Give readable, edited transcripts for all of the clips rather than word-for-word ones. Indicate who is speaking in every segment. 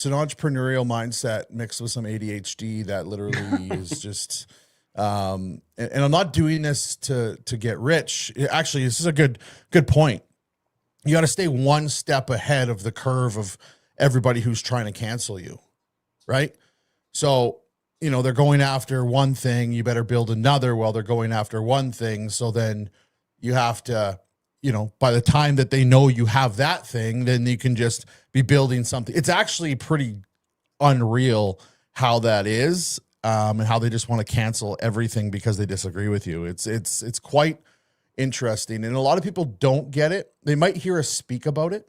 Speaker 1: It's an entrepreneurial mindset mixed with some ADHD that literally is just, and I'm not doing this to get rich. Actually, this is a good point. You got to stay one step ahead of the curve of everybody who's trying to cancel you, right? So, they're going after one thing, you better build another while they're going after one thing. So then you have to, by the time that they know you have that thing, then you can just be building something. It's actually pretty unreal how that is, and how they just want to cancel everything because they disagree with you. It's quite interesting. And a lot of people don't get it. They might hear us speak about it,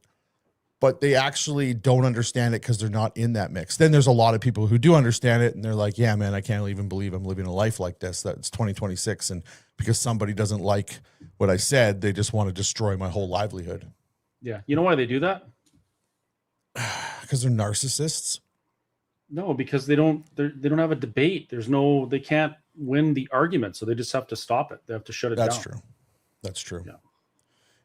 Speaker 1: but they actually don't understand it because they're not in that mix. Then there's a lot of people who do understand it, and they're like, yeah, man, I can't even believe I'm living a life like this. That's 2026. And because somebody doesn't like what I said, they just want to destroy my whole livelihood.
Speaker 2: Yeah. You know why they do that?
Speaker 1: Because they're narcissists.
Speaker 2: No, because they don't have a debate. They can't win the argument. So they just have to stop it. They have to shut it down.
Speaker 1: That's true.
Speaker 2: Yeah.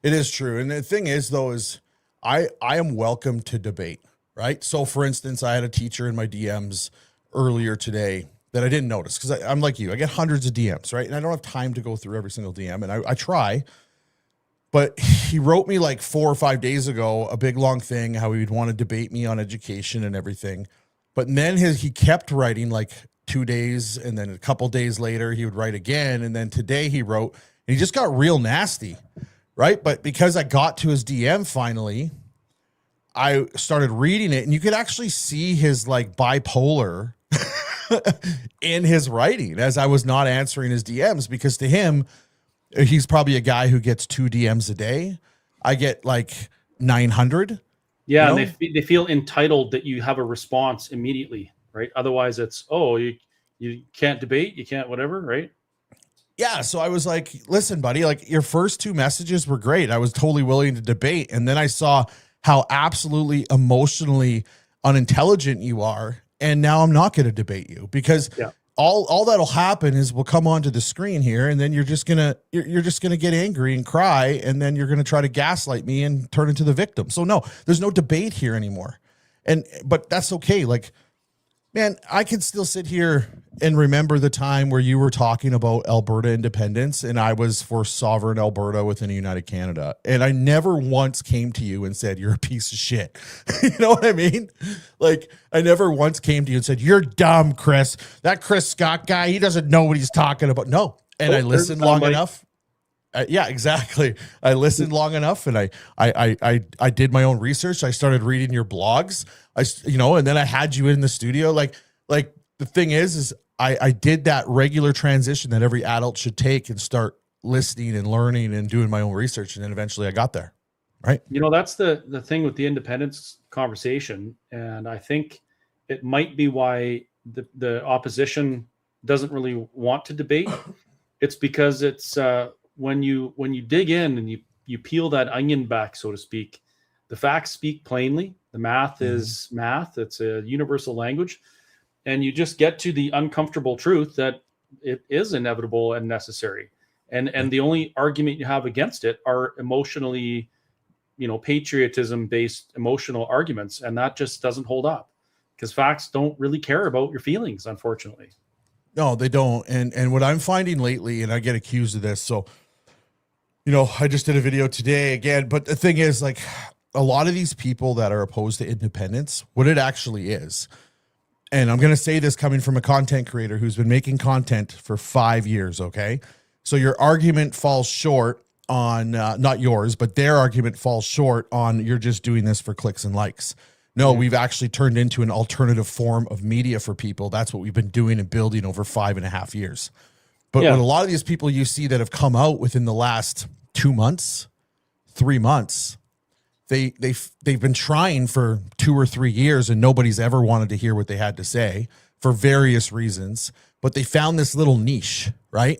Speaker 1: It is true. And the thing is, though, is I am welcome to debate, right? So, for instance, I had a teacher in my DMs earlier today that I didn't notice because I'm like you. I get hundreds of DMs, right? And I don't have time to go through every single DM, and I try. But he wrote me like 4 or 5 days ago a big, long thing, how he would want to debate me on education and everything. But then he kept writing like 2 days, and then a couple days later, he would write again. And then today he wrote, and he just got real nasty. Right. But because I got to his DM finally, I started reading it, and you could actually see his like bipolar in his writing as I was not answering his DMs, because to him, he's probably a guy who gets 2 DMs a day. I get like 900.
Speaker 2: Yeah. And they feel entitled that you have a response immediately. Right. Otherwise it's, you can't debate. You can't whatever. Right.
Speaker 1: Yeah, so I was like, listen, buddy, like your first 2 messages were great. I was totally willing to debate. And then I saw how absolutely emotionally unintelligent you are. And now I'm not going to debate you, because all that'll happen is we'll come onto the screen here, and then you're just going to get angry and cry, and then you're going to try to gaslight me and turn into the victim. So no, there's no debate here anymore. But that's okay. Like, man, I can still sit here and remember the time where you were talking about Alberta independence, and I was for sovereign Alberta within a united Canada. And I never once came to you and said, you're a piece of shit. You know what I mean? Like, I never once came to you and said, you're dumb, Chris. That Chris Scott guy, he doesn't know what he's talking about. No. And I listened long enough. Yeah, exactly. I listened long enough, and I did my own research. I started reading your blogs. And then I had you in the studio. Like the thing is I did that regular transition that every adult should take and start listening and learning and doing my own research. And then eventually I got there. Right.
Speaker 2: That's the thing with the independence conversation. And I think it might be why the opposition doesn't really want to debate. It's because it's when you dig in and you peel that onion back, so to speak, the facts speak plainly. The math is math. It's a universal language. And you just get to the uncomfortable truth that it is inevitable and necessary. And the only argument you have against it are emotionally, patriotism-based emotional arguments. And that just doesn't hold up, because facts don't really care about your feelings, unfortunately.
Speaker 1: No, they don't. And what I'm finding lately, and I get accused of this, so, I just did a video today again, but the thing is, like, a lot of these people that are opposed to independence, what it actually is, and I'm going to say this coming from a content creator who's been making content for 5 years, okay? So your argument falls short on, not yours, but their argument falls short on you're just doing this for clicks and likes. No, we've actually turned into an alternative form of media for people. That's what we've been doing and building over 5.5 years. But what a lot of these people you see that have come out within the last 2 months, 3 months, they've been trying for 2 or 3 years, and nobody's ever wanted to hear what they had to say for various reasons. But they found this little niche, right?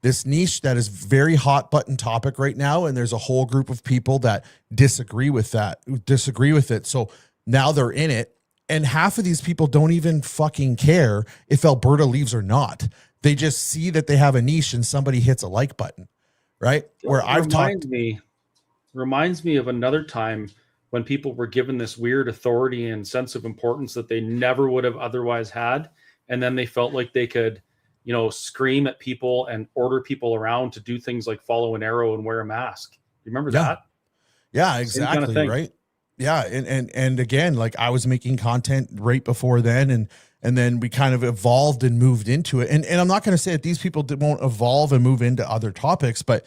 Speaker 1: This niche that is very hot button topic right now. And there's a whole group of people that disagree with it. So now they're in it. And half of these people don't even fucking care if Alberta leaves or not. They just see that they have a niche and somebody hits a like button, right? Where I've talked.
Speaker 2: Reminds me of another time when people were given this weird authority and sense of importance that they never would have otherwise had. And then they felt like they could, scream at people and order people around to do things like follow an arrow and wear a mask. You remember that?
Speaker 1: Yeah, exactly. Kind of thing. Right. Yeah. And again, like I was making content right before then, and then we kind of evolved and moved into it. And I'm not going to say that these people won't evolve and move into other topics, but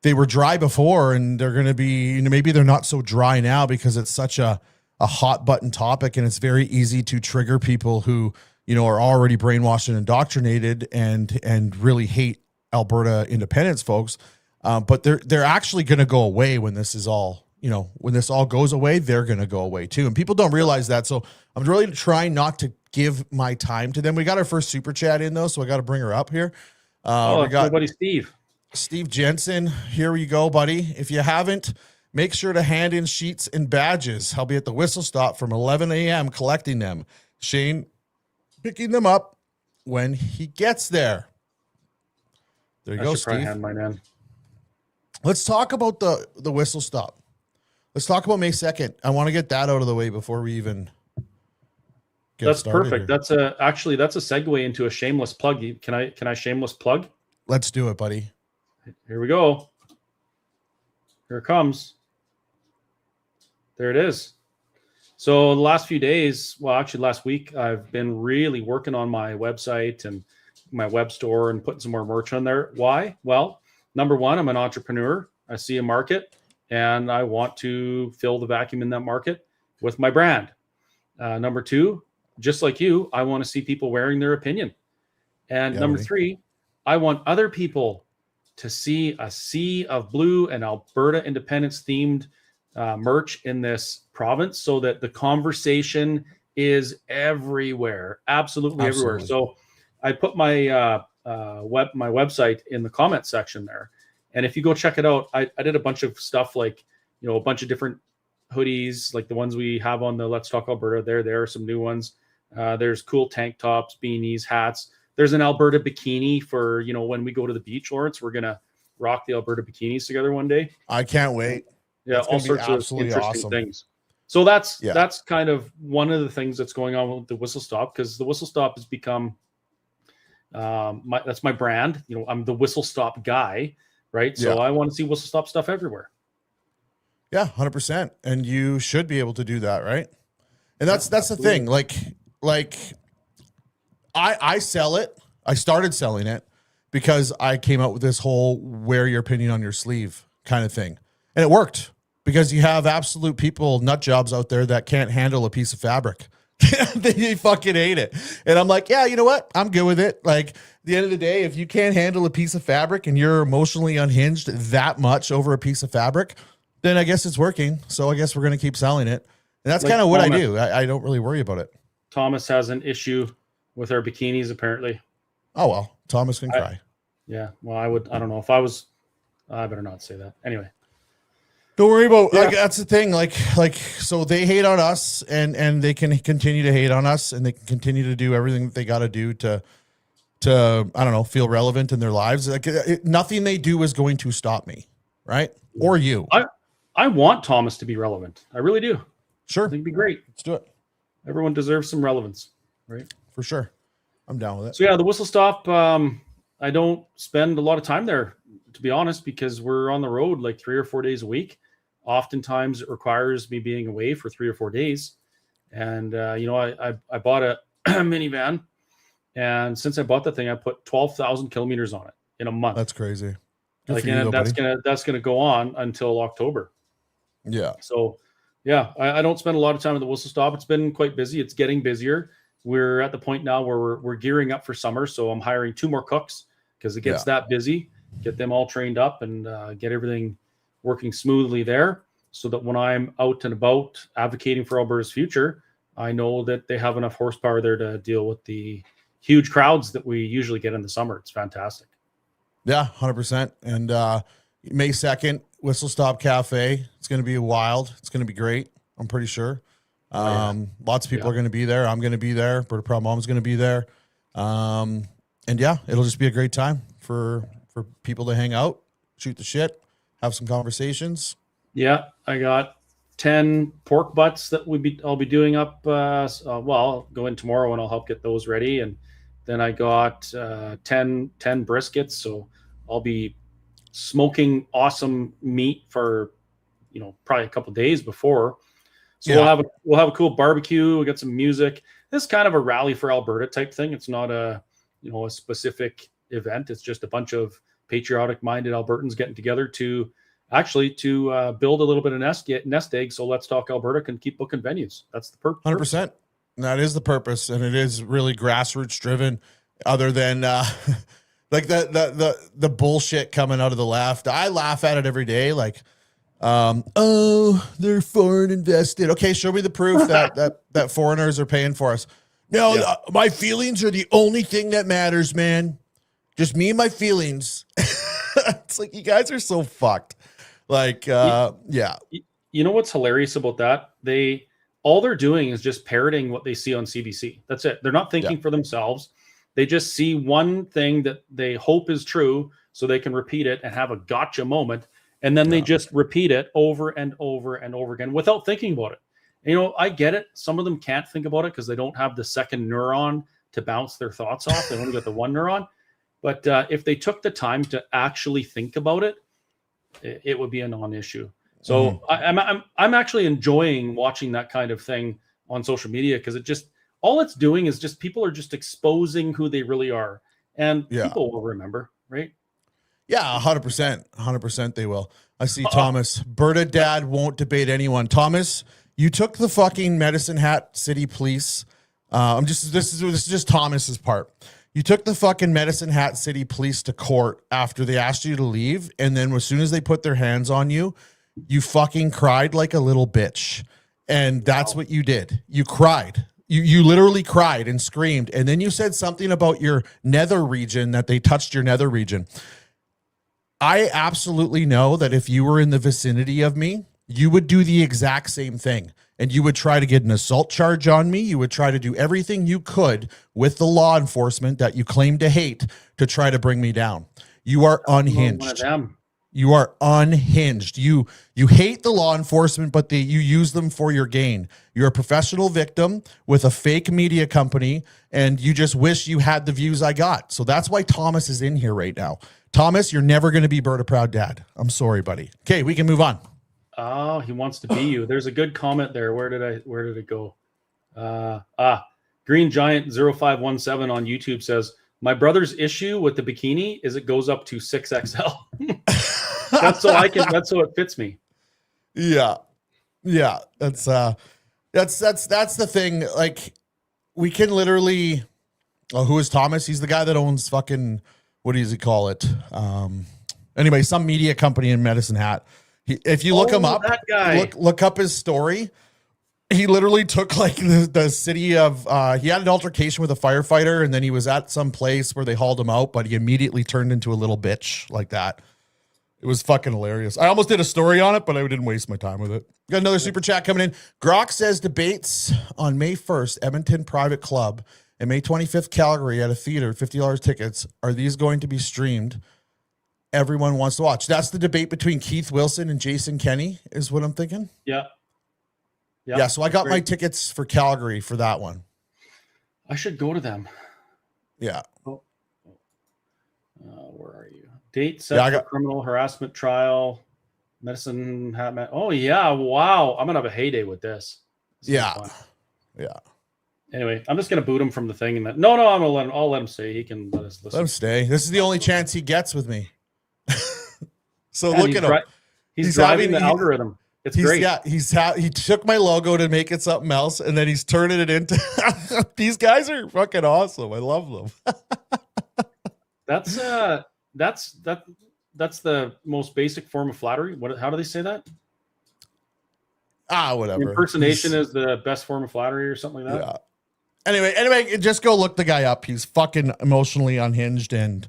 Speaker 1: they were dry before, and they're going to be, maybe they're not so dry now because it's such a hot button topic, and it's very easy to trigger people who, are already brainwashed and indoctrinated and really hate Alberta independence folks. But they're actually going to go away when this is all, when this all goes away, they're going to go away too. And people don't realize that. So I'm really trying not to give my time to them. We got our first super chat in though, so I got to bring her up here.
Speaker 2: We got buddy
Speaker 1: Steve Jensen. Here we go, buddy. If you haven't, make sure to hand in sheets and badges. I'll be at the Whistle Stop from 11 a.m. collecting them. Shane picking them up when he gets there. There you go, Steve.
Speaker 2: Hand mine in.
Speaker 1: Let's talk about the Whistle Stop. Let's talk about May 2nd. I want to get that out of the way before we even get started.
Speaker 2: Perfect. Here. That's a segue into a shameless plug. Can I shameless plug?
Speaker 1: Let's do it, buddy.
Speaker 2: Here we go. Here it comes. There it is. So the last few days, well, actually last week, I've been really working on my website and my web store and putting some more merch on there. Why? Well, number one, I'm an entrepreneur. I see a market and I want to fill the vacuum in that market with my brand. Number two, just like you, I want to see people wearing their opinion. And number three, I want other people to see a sea of blue and Alberta independence themed merch in this province so that the conversation is everywhere, absolutely everywhere. So I put my my website in the comment section there. And if you go check it out, I did a bunch of stuff like, a bunch of different hoodies, like the ones we have on the Let's Talk Alberta. There are some new ones. There's cool tank tops, beanies, hats. There's an Alberta bikini for, when we go to the beach, Lawrence. We're going to rock the Alberta bikinis together one day.
Speaker 1: I can't wait.
Speaker 2: Yeah, all sorts of interesting things. So that's kind of one of the things that's going on with the Whistle Stop, because the Whistle Stop has become that's my brand. I'm the Whistle Stop guy, right? So I want to see Whistle Stop stuff everywhere.
Speaker 1: Yeah, 100%. And you should be able to do that, right? And that's the thing. Like I sell it. I started selling it because I came out with this whole wear your opinion on your sleeve kind of thing. And it worked because you have absolute people, nut jobs out there that can't handle a piece of fabric. They fucking hate it. And I'm like, yeah, you know what? I'm good with it. Like at the end of the day, if you can't handle a piece of fabric and you're emotionally unhinged that much over a piece of fabric, then I guess it's working. So I guess we're going to keep selling it. And that's kind of what I do. I don't really worry about it.
Speaker 2: Thomas has an issue with our bikinis, apparently.
Speaker 1: Oh, well, Thomas can cry.
Speaker 2: Yeah. Well, I don't know if I was, I better not say that. Anyway.
Speaker 1: Don't worry about that's the thing. So they hate on us and they can continue to hate on us and they can continue to do everything that they got to do to, I don't know, feel relevant in their lives. Nothing they do is going to stop me. Right. Or you.
Speaker 2: I want Thomas to be relevant. I really do.
Speaker 1: Sure.
Speaker 2: I think it'd be great.
Speaker 1: Let's do it.
Speaker 2: Everyone deserves some relevance. Right.
Speaker 1: For sure. I'm down with it.
Speaker 2: So yeah, the Whistle Stop, I don't spend a lot of time there, to be honest, because we're on the road like 3 or 4 days a week. Oftentimes it requires me being away for 3 or 4 days. And, I bought a minivan, and since I bought that thing, I put 12,000 kilometers on it in a month.
Speaker 1: That's crazy.
Speaker 2: That's going to go on until October.
Speaker 1: Yeah.
Speaker 2: So yeah, I don't spend a lot of time at the Whistle Stop. It's been quite busy. It's getting busier. We're at the point now where we're gearing up for summer. So I'm hiring 2 more cooks because it gets that busy, get them all trained up and get everything working smoothly there so that when I'm out and about advocating for Alberta's future, I know that they have enough horsepower there to deal with the huge crowds that we usually get in the summer. It's fantastic.
Speaker 1: Yeah, 100%. And May 2nd, Whistle Stop Cafe. It's going to be wild. It's going to be great. I'm pretty sure. Lots of people are going to be there. I'm going to be there. Berta Proud Mom's going to be there. And yeah, it'll just be a great time for people to hang out, shoot the shit, have some conversations.
Speaker 2: Yeah, I got 10 pork butts that I'll be doing up. Well, I'll go in tomorrow and I'll help get those ready. And then I got 10 briskets. So I'll be smoking awesome meat for, probably a couple of days before. So we'll have a cool barbecue. We got some music. This is kind of a rally for Alberta type thing. It's not a specific event. It's just a bunch of patriotic minded Albertans getting together to build a little bit of nest egg. So Let's Talk Alberta can keep booking venues. That's the purpose.
Speaker 1: 100%. That is the purpose. And it is really grassroots driven, other than like the bullshit coming out of the left. I laugh at it every day. Like, they're foreign invested. Okay, show me the proof that foreigners are paying for us. No, my feelings are the only thing that matters, man. Just me and my feelings. It's like, you guys are so fucked. Like, yeah.
Speaker 2: You know what's hilarious about that? All they're doing is just parroting what they see on CBC. That's it. They're not thinking for themselves. They just see one thing that they hope is true so they can repeat it and have a gotcha moment. And then they just repeat it over and over and over again without thinking about it. I get it. Some of them can't think about it because they don't have the second neuron to bounce their thoughts off. They only got the one neuron. But if they took the time to actually think about it, it would be a non-issue. So I'm actually enjoying watching that kind of thing on social media, because all it's doing is just people are just exposing who they really are, and people will remember, right?
Speaker 1: Yeah, 100%. 100% they will. I see Thomas. Berta Dad won't debate anyone. Thomas, you took the fucking Medicine Hat City Police. This is just Thomas's part. You took the fucking Medicine Hat City Police to court after they asked you to leave, and then as soon as they put their hands on you, you fucking cried like a little bitch. And that's what you did. You cried. You literally cried and screamed. And then you said something about your nether region, that they touched your nether region. I absolutely know that if you were in the vicinity of me, you would do the exact same thing. And you would try to get an assault charge on me. You would try to do everything you could with the law enforcement that you claim to hate to try to bring me down. You are unhinged. You are unhinged. You hate the law enforcement, but you use them for your gain. You're a professional victim with a fake media company, and you just wish you had the views I got. So that's why Thomas is in here right now. Thomas, you're never going to be Berta Proud Dad. I'm sorry, buddy. Okay, we can move on.
Speaker 2: Oh, he wants to be you. There's a good comment there. Where did it go? Green Giant 0517 on YouTube says, my brother's issue with the bikini is it goes up to 6XL. That's so it fits me.
Speaker 1: Yeah. Yeah. That's the thing. Like, we can literally, who is Thomas? He's the guy that owns fucking, what does he call it? Anyway, some media company in Medicine Hat. If you look him up,
Speaker 2: that guy.
Speaker 1: Look up his story. He literally took like the city of, he had an altercation with a firefighter, and then he was at some place where they hauled him out, but he immediately turned into a little bitch like that. It was fucking hilarious. I almost did a story on it, but I didn't waste my time with it. Got another super chat coming in. Grok says debates on May 1st, Edmonton Private Club, and May 25th, Calgary at a theater, $50 tickets. Are these going to be streamed? Everyone wants to watch. That's the debate between Keith Wilson and Jason Kenney, is what I'm thinking.
Speaker 2: Yeah.
Speaker 1: Yeah, so I got my tickets for Calgary for that one.
Speaker 2: I should go to them.
Speaker 1: Yeah.
Speaker 2: Where are you? Date set for criminal harassment trial. Medicine Hat. Oh, yeah. Wow. I'm going to have a heyday with this.
Speaker 1: Yeah.
Speaker 2: Anyway, I'm just going to boot him from the thing. I'll let him stay. He can let us listen.
Speaker 1: Let him stay. This is the only chance he gets with me. So look at him.
Speaker 2: He's driving the algorithm. It's great.
Speaker 1: Yeah, he took my logo to make it something else, and then he's turning it into. These guys are fucking awesome. I love them.
Speaker 2: That's the most basic form of flattery. How do they say that?
Speaker 1: Whatever.
Speaker 2: Impersonation is the best form of flattery, or something like that.
Speaker 1: Yeah. Anyway, just go look the guy up. He's fucking emotionally unhinged and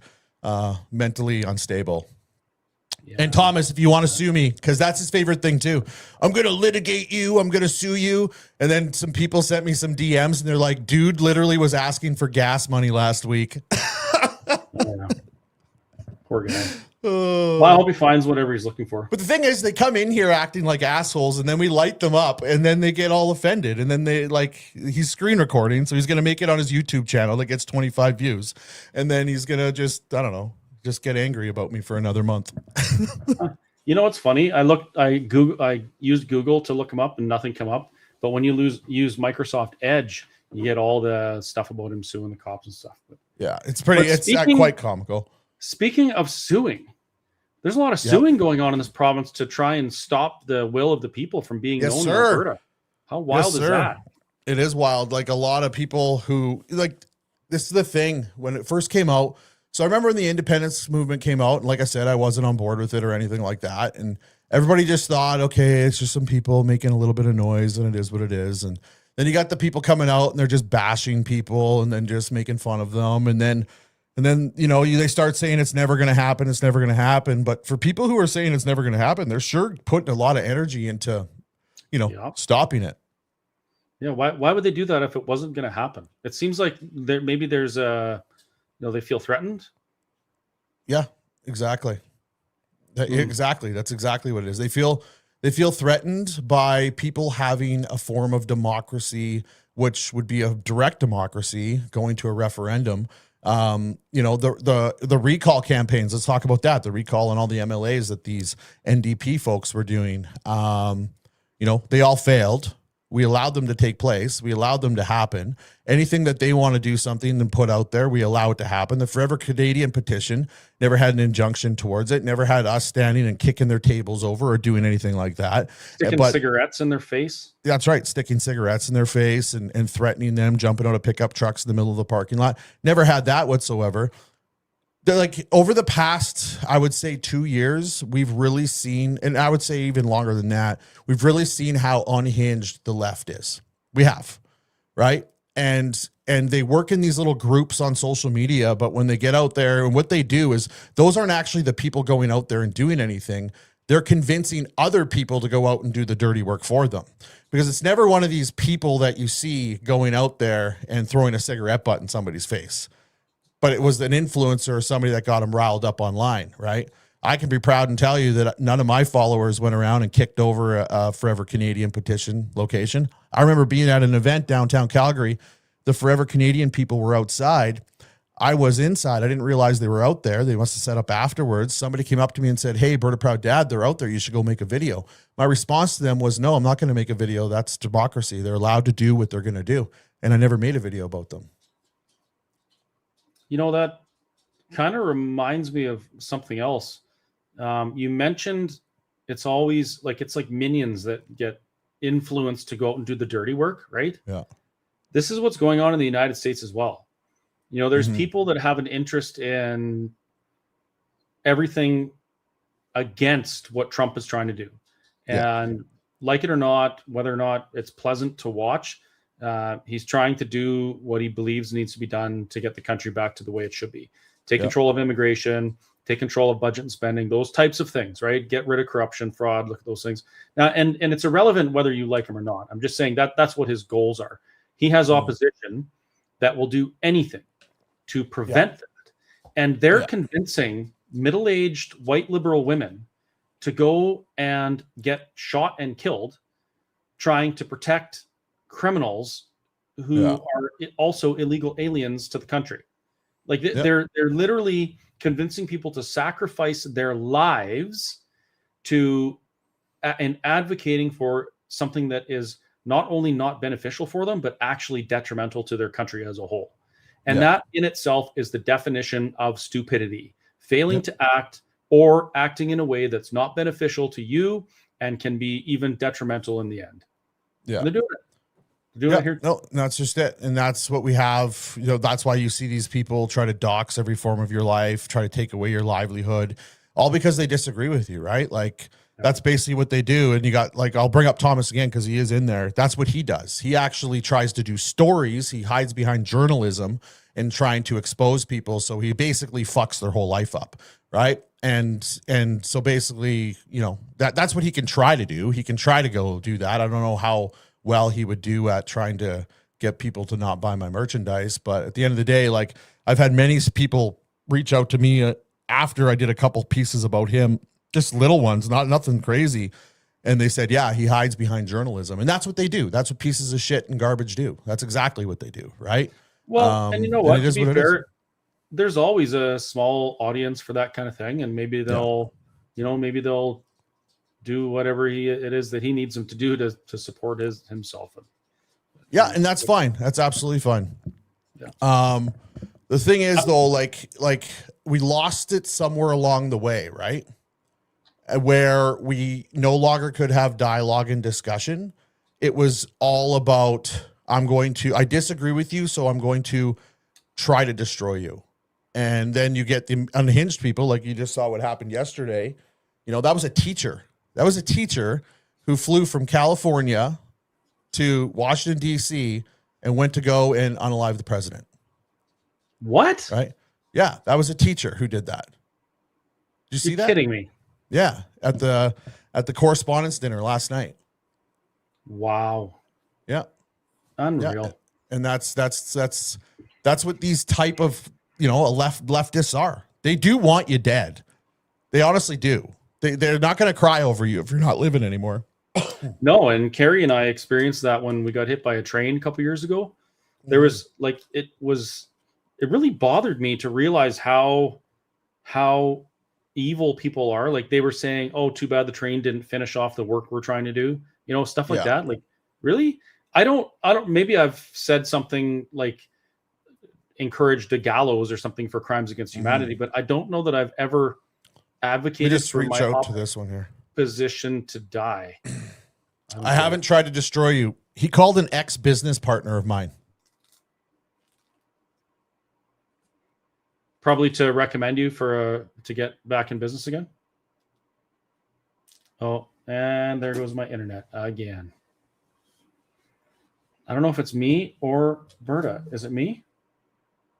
Speaker 1: mentally unstable. Yeah. And Thomas, if you want to sue me, because that's his favorite thing too. I'm going to litigate you. I'm going to sue you. And then some people sent me some DMs, and they're like, dude literally was asking for gas money last week.
Speaker 2: Poor guy. Well, I hope he finds whatever he's looking for.
Speaker 1: But the thing is, they come in here acting like assholes, and then we light them up, and then they get all offended, and then they like he's screen recording, so he's gonna make it on his YouTube channel that gets 25 views, and then he's gonna just I don't know, just get angry about me for another month.
Speaker 2: You know what's funny? I used Google to look him up, and nothing came up. But when you use Microsoft Edge, you get all the stuff about him suing the cops and stuff. But,
Speaker 1: yeah, it's quite comical.
Speaker 2: Speaking of suing, there's a lot of suing going on in this province to try and stop the will of the people from being known in Alberta. How wild is that?
Speaker 1: It is wild. Like a lot of people who like this is the thing when it first came out. So I remember when the independence movement came out, and like I said, I wasn't on board with it or anything like that. And everybody just thought, okay, it's just some people making a little bit of noise, and it is what it is. And then you got the people coming out and they're just bashing people and then just making fun of them. And then, you know, they start saying it's never going to happen. It's never going to happen. But for people who are saying it's never going to happen, they're sure putting a lot of energy into, you know, stopping it.
Speaker 2: Yeah. Why would they do that if it wasn't going to happen? It seems like maybe there's they feel threatened.
Speaker 1: Yeah, exactly. Exactly. That's exactly what it is. They feel threatened by people having a form of democracy, which would be a direct democracy, going to a referendum. You know, the recall campaigns, let's talk about that. The recall and all the MLAs that these NDP folks were doing. You know, they all failed. We allowed them to take place. We allowed them to happen. Anything that they want to do something and put out there, we allow it to happen. The Forever Canadian petition never had an injunction towards it, never had us standing and kicking their tables over or doing anything like that.
Speaker 2: Sticking cigarettes in their face?
Speaker 1: That's right, sticking cigarettes in their face and threatening them, jumping out of pickup trucks in the middle of the parking lot. Never had that whatsoever. They're like over the past, I would say 2 years, we've really seen, and I would say even longer than that, we've really seen how unhinged the left is. We have, right? And they work in these little groups on social media, but when they get out there and what they do is those aren't actually the people going out there and doing anything. They're convincing other people to go out and do the dirty work for them, because it's never one of these people that you see going out there and throwing a cigarette butt in somebody's face. But it was an influencer or somebody that got them riled up online, right? I can be proud and tell you that none of my followers went around and kicked over a Forever Canadian petition location. I remember being at an event downtown Calgary. The Forever Canadian people were outside. I was inside. I didn't realize they were out there. They must have set up afterwards. Somebody came up to me and said, "Hey, Berta Proud Dad, they're out there. You should go make a video." My response to them was, "No, I'm not going to make a video. That's democracy. They're allowed to do what they're going to do." And I never made a video about them.
Speaker 2: You know, that kind of reminds me of something else. You mentioned it's always like, it's like minions that get influenced to go out and do the dirty work, right?
Speaker 1: Yeah.
Speaker 2: This is what's going on in the United States as well. You know, there's people that have an interest in everything against what Trump is trying to do. And like it or not, whether or not it's pleasant to watch, he's trying to do what he believes needs to be done to get the country back to the way it should be. Take control of immigration, take control of budget and spending, those types of things, right? Get rid of corruption, fraud, look at those things. Now, and it's irrelevant whether you like him or not. I'm just saying that's what his goals are. He has opposition that will do anything to prevent that. And they're convincing middle-aged white liberal women to go and get shot and killed trying to protect criminals who are also illegal aliens to the country. Like they're literally convincing people to sacrifice their lives to and advocating for something that is not only not beneficial for them, but actually detrimental to their country as a whole. And that in itself is the definition of stupidity, failing to act or acting in a way that's not beneficial to you and can be even detrimental in the end.
Speaker 1: Yeah.
Speaker 2: And they're doing it. They're doing it here.
Speaker 1: No, that's just it. And that's what we have. You know, that's why you see these people try to dox every form of your life, try to take away your livelihood, all because they disagree with you, right? Like, that's basically what they do. And you got, like, I'll bring up Thomas again because he is in there. That's what he does. He actually tries to do stories. He hides behind journalism and trying to expose people. So he basically fucks their whole life up, right? And so basically, you know, that's what he can try to do. He can try to go do that. I don't know how well he would do at trying to get people to not buy my merchandise. But at the end of the day, like, I've had many people reach out to me after I did a couple pieces about him, just little ones, nothing crazy. And they said, yeah, he hides behind journalism. And that's what they do. That's what pieces of shit and garbage do. That's exactly what they do. Right.
Speaker 2: Well, and you know
Speaker 1: And
Speaker 2: what?
Speaker 1: it
Speaker 2: To
Speaker 1: is
Speaker 2: be
Speaker 1: what it is.
Speaker 2: fair, there's always a small audience for that kind of thing, and maybe they'll, maybe they'll do whatever it is that he needs them to do to support himself.
Speaker 1: Yeah, and that's fine. That's absolutely fine.
Speaker 2: Yeah.
Speaker 1: The thing is though, like we lost it somewhere along the way, right? Where we no longer could have dialogue and discussion. It was all about, I disagree with you, so I'm going to try to destroy you. And then you get the unhinged people, like you just saw what happened yesterday. That was a teacher. That was a teacher who flew from California to Washington, D.C. and went to go and unalive the president.
Speaker 2: What?
Speaker 1: Right? Yeah, that was a teacher who did that. Did you see that?
Speaker 2: You're kidding me.
Speaker 1: Yeah, at the correspondence dinner last night.
Speaker 2: Wow.
Speaker 1: Yeah.
Speaker 2: Unreal.
Speaker 1: Yeah. And that's what these type of, leftists are. They do want you dead. They honestly do. They're not going to cry over you if you're not living anymore.
Speaker 2: No, and Carrie and I experienced that when we got hit by a train a couple years ago. There was it really bothered me to realize how evil people are. Like, they were saying, oh, too bad the train didn't finish off the work we're trying to do, stuff like that. Like, really? I don't, maybe I've said something like encouraged the gallows or something for crimes against humanity, but I don't know that I've ever advocated
Speaker 1: just
Speaker 2: for
Speaker 1: reach
Speaker 2: my
Speaker 1: out to this one here.
Speaker 2: Position to die.
Speaker 1: I haven't tried to destroy you. He called an ex-business partner of mine.
Speaker 2: Probably to recommend you to get back in business again. Oh, and there goes my internet again. I don't know if it's me or Berta. Is it me?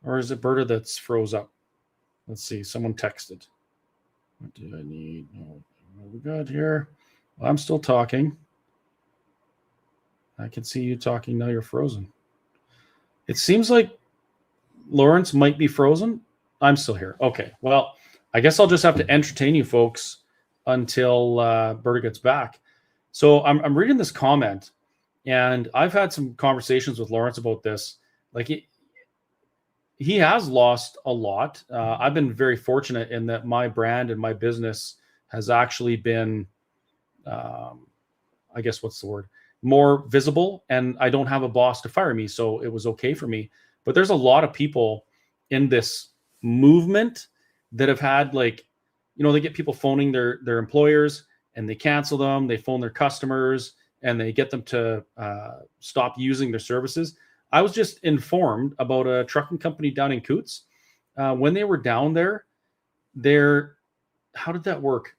Speaker 2: Or is it Berta that's froze up? Let's see. Someone texted. What do I need? Oh, what we got here? Well, I'm still talking. I can see you talking. Now you're frozen. It seems like Lawrence might be frozen. I'm still here. Okay. Well, I guess I'll just have to entertain you folks until Berta gets back. So I'm reading this comment, and I've had some conversations with Lawrence about this. Like, he has lost a lot. I've been very fortunate in that my brand and my business has actually been, I guess, what's the word? More visible, and I don't have a boss to fire me. So it was okay for me. But there's a lot of people in this movement that have had, like, they get people phoning their employers and they cancel them. They phone their customers and they get them to stop using their services. I was just informed about a trucking company down in Coots. When they were down there, how did that work?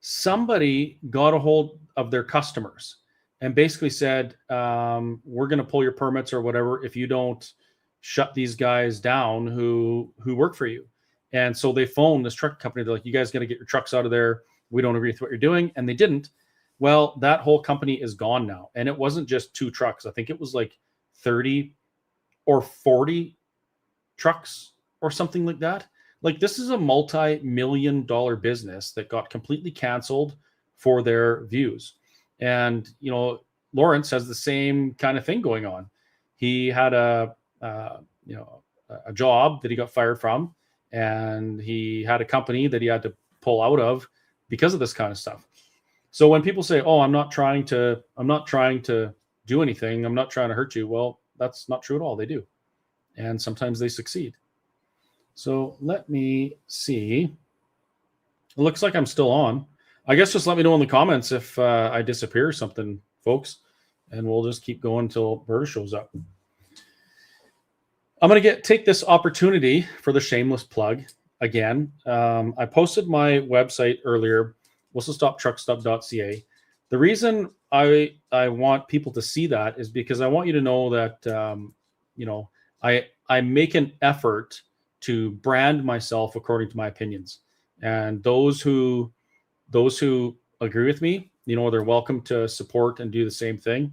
Speaker 2: Somebody got a hold of their customers and basically said, we're going to pull your permits or whatever if you don't shut these guys down who work for you. And so they phoned this truck company. They're like, you guys got to get your trucks out of there. We don't agree with what you're doing. And they didn't. Well, that whole company is gone now. And it wasn't just 2 trucks. I think it was like 30 or 40 trucks or something like that. Like, this is a multi-million-dollar business that got completely canceled for their views. And, Lawrence has the same kind of thing going on. He had a job that he got fired from, and he had a company that he had to pull out of because of this kind of stuff. So when people say, oh, I'm not trying to do anything, I'm not trying to hurt you. Well, that's not true at all. They do. And sometimes they succeed. So let me see. It looks like I'm still on. I guess just let me know in the comments if I disappear or something, folks, and we'll just keep going until Berta shows up. I'm going to take this opportunity for the shameless plug again. I posted my website earlier, whistlestoptruckstop.ca. The reason I want people to see that is because I want you to know that, I make an effort to brand myself according to my opinions. And those who agree with me, they're welcome to support and do the same thing.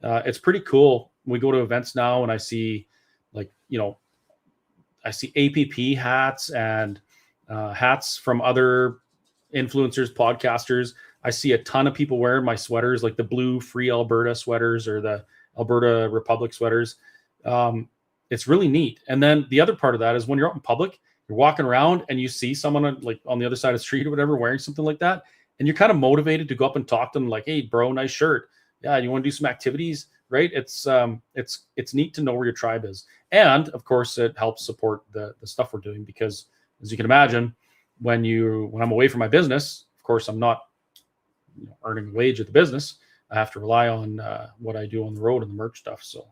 Speaker 2: It's pretty cool. We go to events now and I see, I see APP hats and hats from other influencers, podcasters. I see a ton of people wearing my sweaters, like the blue Free Alberta sweaters or the Alberta Republic sweaters. It's really neat. And then the other part of that is when you're out in public, you're walking around and you see someone like on the other side of the street or whatever wearing something like that, and you're kind of motivated to go up and talk to them like, hey, bro, nice shirt. Yeah, you want to do some activities, right? It's neat to know where your tribe is. And of course, it helps support the stuff we're doing because, as you can imagine, when I'm away from my business, of course, I'm not earning a wage at the business. I have to rely on what I do on the road and the merch stuff. So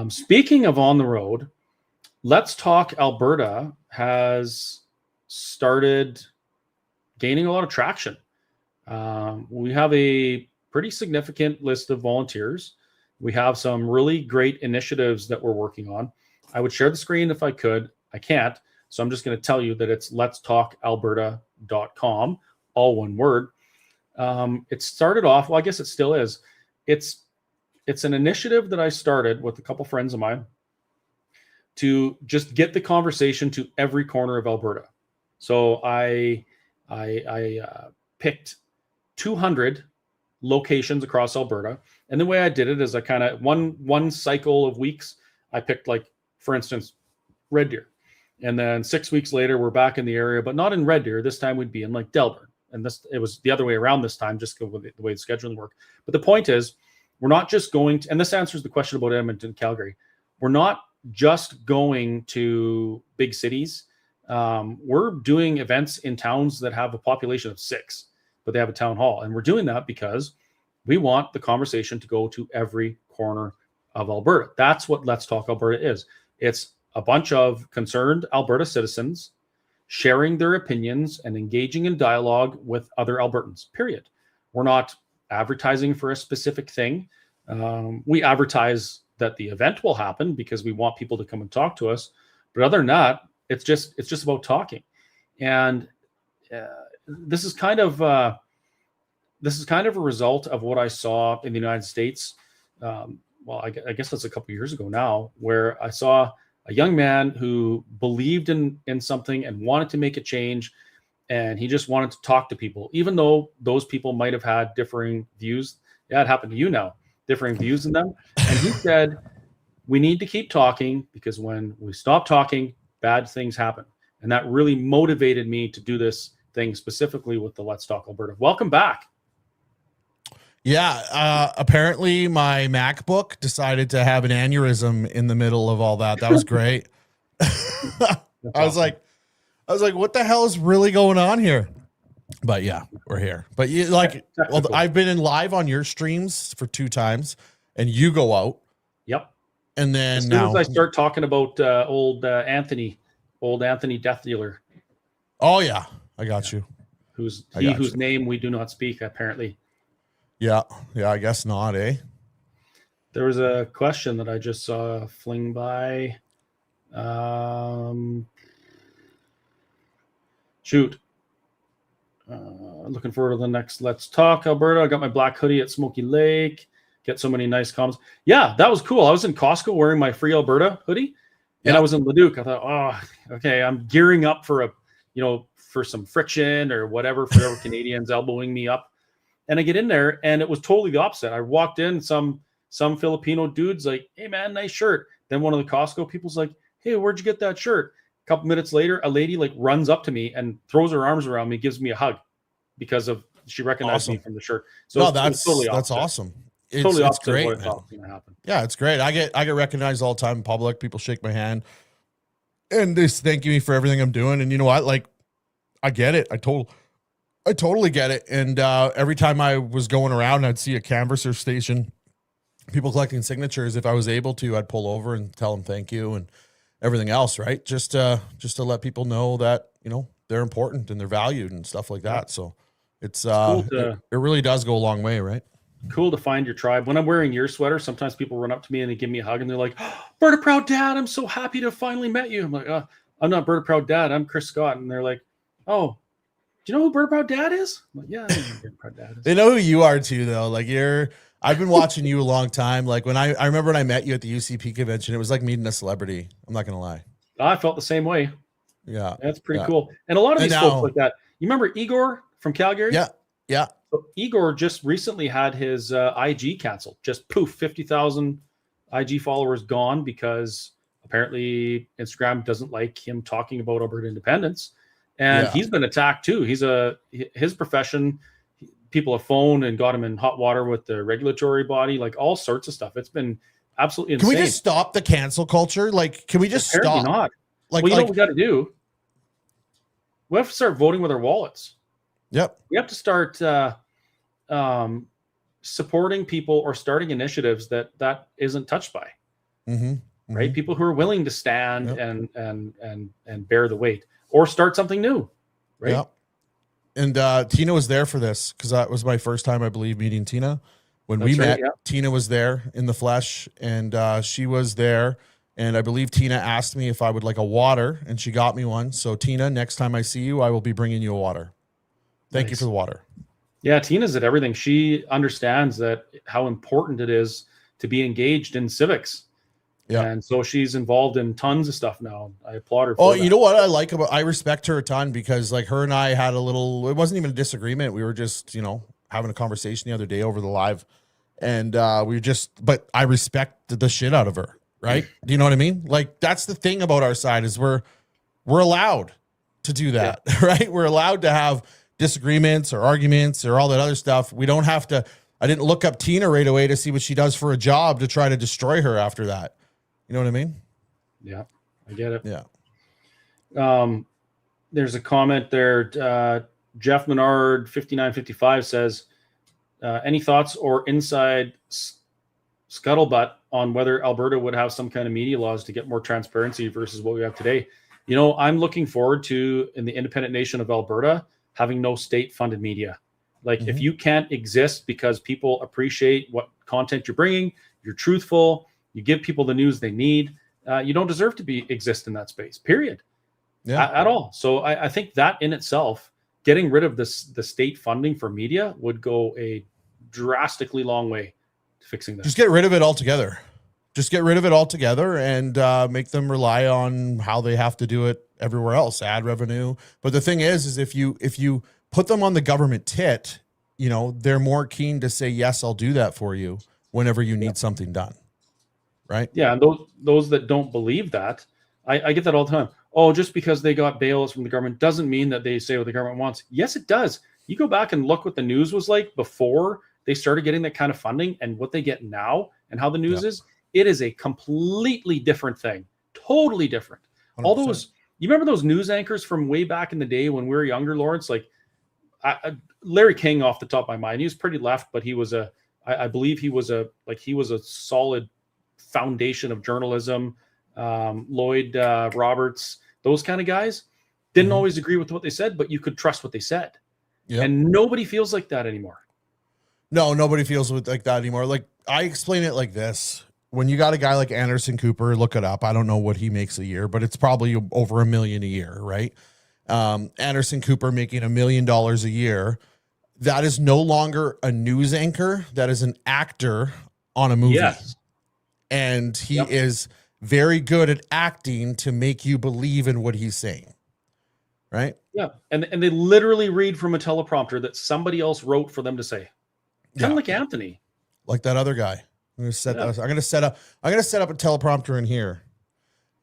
Speaker 2: speaking of on the road, Let's Talk Alberta has started gaining a lot of traction. We have a pretty significant list of volunteers. We have some really great initiatives that we're working on. I would share the screen if I could. I can't. So I'm just going to tell you that it's letstalkalberta.com, all one word. It started off, well, I guess it still is. It's an initiative that I started with a couple friends of mine to just get the conversation to every corner of Alberta. So I picked 200 locations across Alberta. And the way I did it is I kind of one cycle of weeks, I picked, like, for instance, Red Deer. And then 6 weeks later, we're back in the area, but not in Red Deer. This time we'd be in like Delburn. And it was the other way around this time, just with the way the scheduling worked. But the point is, we're not just going to, and this answers the question about Edmonton, Calgary. We're not just going to big cities. We're doing events in towns that have a population of 6, but they have a town hall. And we're doing that because we want the conversation to go to every corner of Alberta. That's what Let's Talk Alberta is. It's a bunch of concerned Alberta citizens sharing their opinions and engaging in dialogue with other Albertans, period. We're not advertising for a specific thing. We advertise that the event will happen because we want people to come and talk to us. But other than that, it's just about talking. And this is kind of a result of what I saw in the United States. I guess that's a couple of years ago now, where I saw a young man who believed in something and wanted to make a change. And he just wanted to talk to people, even though those people might have had differing views. Yeah, it happened to you now, differing views in them. And he said, we need to keep talking because when we stop talking, bad things happen. And that really motivated me to do this thing specifically with the Let's Talk Alberta. Welcome back.
Speaker 1: Yeah, apparently my MacBook decided to have an aneurysm in the middle of all that. That was great. I was like, what the hell is really going on here? But yeah, we're here. But I've been in live on your streams for 2 times, and you go out.
Speaker 2: Yep.
Speaker 1: And then
Speaker 2: as soon as I start talking about old Anthony Death Dealer.
Speaker 1: Oh yeah, I got you.
Speaker 2: Whose name we do not speak, apparently.
Speaker 1: Yeah, I guess not, eh?
Speaker 2: There was a question that I just saw fling by. Looking forward to the next Let's Talk Alberta. I got my black hoodie at Smoky Lake. Get so many nice comments. Yeah, that was cool. I was in Costco wearing my Free Alberta hoodie, and I was in Leduc. I thought, oh, okay, I'm gearing up for for some friction or whatever Canadians elbowing me up. And I get in there, and it was totally the opposite. I walked in, some Filipino dude's like, hey, man, nice shirt. Then one of the Costco people's like, hey, where'd you get that shirt? A couple minutes later, a lady runs up to me and throws her arms around me, gives me a hug because she recognized me from the shirt. So
Speaker 1: that's
Speaker 2: totally opposite.
Speaker 1: That's awesome.
Speaker 2: It's
Speaker 1: great.
Speaker 2: What I thought was going to happen.
Speaker 1: Yeah, it's great. I get recognized all the time in public. People shake my hand and they thank me for everything I'm doing. And you know what? I get it. I totally get it. And every time I was going around, I'd see a canvasser station, people collecting signatures. If I was able to, I'd pull over and tell them thank you and everything else, right? Just to let people know that, they're important and they're valued and stuff like that. So it's cool it really does go a long way, right?
Speaker 2: Cool to find your tribe. When I'm wearing your sweater, sometimes people run up to me and they give me a hug and they're like, oh, Berta Proud Dad, I'm so happy to have finally met you. I'm like, I'm not Berta Proud Dad. I'm Chris Scott. And they're like, oh, do you know who Berta Proud Dad is? I'm like, yeah, I know who Berta Proud Dad is.
Speaker 1: They know who you are too, though. I've been watching you a long time. Like when I remember when I met you at the UCP convention, it was like meeting a celebrity. I'm not going to lie.
Speaker 2: I felt the same way.
Speaker 1: Yeah.
Speaker 2: That's pretty
Speaker 1: Yeah.
Speaker 2: cool. And a lot of
Speaker 1: And
Speaker 2: these folks
Speaker 1: now,
Speaker 2: like that. You remember Igor from Calgary?
Speaker 1: yeah. Yeah.
Speaker 2: So Igor just recently had his IG canceled. Just poof, 50,000 IG followers gone because apparently Instagram doesn't like him talking about Alberta independence. And
Speaker 1: Yeah.
Speaker 2: he's been attacked too. His profession, people have phoned and got him in hot water with the regulatory body, like all sorts of stuff. It's been absolutely
Speaker 1: Can
Speaker 2: insane.
Speaker 1: we just stop the cancel culture? Like, can we just
Speaker 2: Apparently
Speaker 1: stop?
Speaker 2: not.
Speaker 1: Like,
Speaker 2: Well, you know what we got to do? We have to start voting with our wallets.
Speaker 1: yep.
Speaker 2: We have to start supporting people or starting initiatives that isn't touched by, right? People who are willing to stand and bear the weight or start something new, right?
Speaker 1: Yeah. And Tina was there for this because that was my first time, I believe, meeting Tina. When we met, Tina was there in the flesh, and she was there. And I believe Tina asked me if I would like a water, and she got me one. So Tina, next time I see you, I will be bringing you a water. Thank you for the water.
Speaker 2: Yeah, Tina's at everything. She understands that how important it is to be engaged in civics. Yeah. And so she's involved in tons of stuff now. I applaud her for that.
Speaker 1: You know what I like about, I respect her a ton because like her and I had a little, it wasn't even a disagreement. We were just, you know, having a conversation the other day over the live, and but I respect the shit out of her. Right. Do you know what I mean? Like, that's the thing about our side is we're allowed to do that, right? We're allowed to have disagreements or arguments or all that other stuff. We don't have to, I didn't look up Tina right away to see what she does for a job to try to destroy her after that. You know what I mean?
Speaker 2: Yeah, I get it.
Speaker 1: Yeah.
Speaker 2: There's a comment there. Jeff Menard 5955 says, any thoughts or inside scuttlebutt on whether Alberta would have some kind of media laws to get more transparency versus what we have today? You know, I'm looking forward to, in the independent nation of Alberta, having no state-funded media. Like, if you can't exist because people appreciate what content you're bringing, you're truthful, you give people the news they need, you don't deserve to exist in that space, period. At all. So I think that in itself, getting rid of the state funding for media would go a drastically long way to fixing that.
Speaker 1: Just get rid of it altogether. Just get rid of it altogether and make them rely on how they have to do it everywhere else, ad revenue. But the thing is if you put them on the government tit, you know, they're more keen to say, yes, I'll do that for you whenever you need something done. Right.
Speaker 2: Yeah. And those that don't believe that, I get that all the time. Oh, just because they got bailouts from the government doesn't mean that they say what the government wants. Yes, it does. You go back and look what the news was like before they started getting that kind of funding and what they get now and how the news is. It is a completely different thing. Totally different. 100%. All those, you remember those news anchors from way back in the day when we were younger, Lawrence? Like Larry King off the top of my mind. He was pretty left, but he was I believe he was a solid foundation of journalism. Lloyd Roberts, those kind of guys didn't always agree with what they said, but you could trust what they said. And nobody feels like that anymore.
Speaker 1: No, nobody feels like that anymore. Like, I explain it like this. When you got a guy like Anderson Cooper, look it up. I don't know what he makes a year, but it's probably over $1 million a year, right? Anderson Cooper making $1 million a year. That is no longer a news anchor. That is an actor on a movie.
Speaker 2: Yes.
Speaker 1: And he is very good at acting to make you believe in what he's saying. Right?
Speaker 2: Yeah. And they literally read from a teleprompter that somebody else wrote for them to say. Kind of like Anthony.
Speaker 1: Like that other guy. I'm going to set up a teleprompter in here.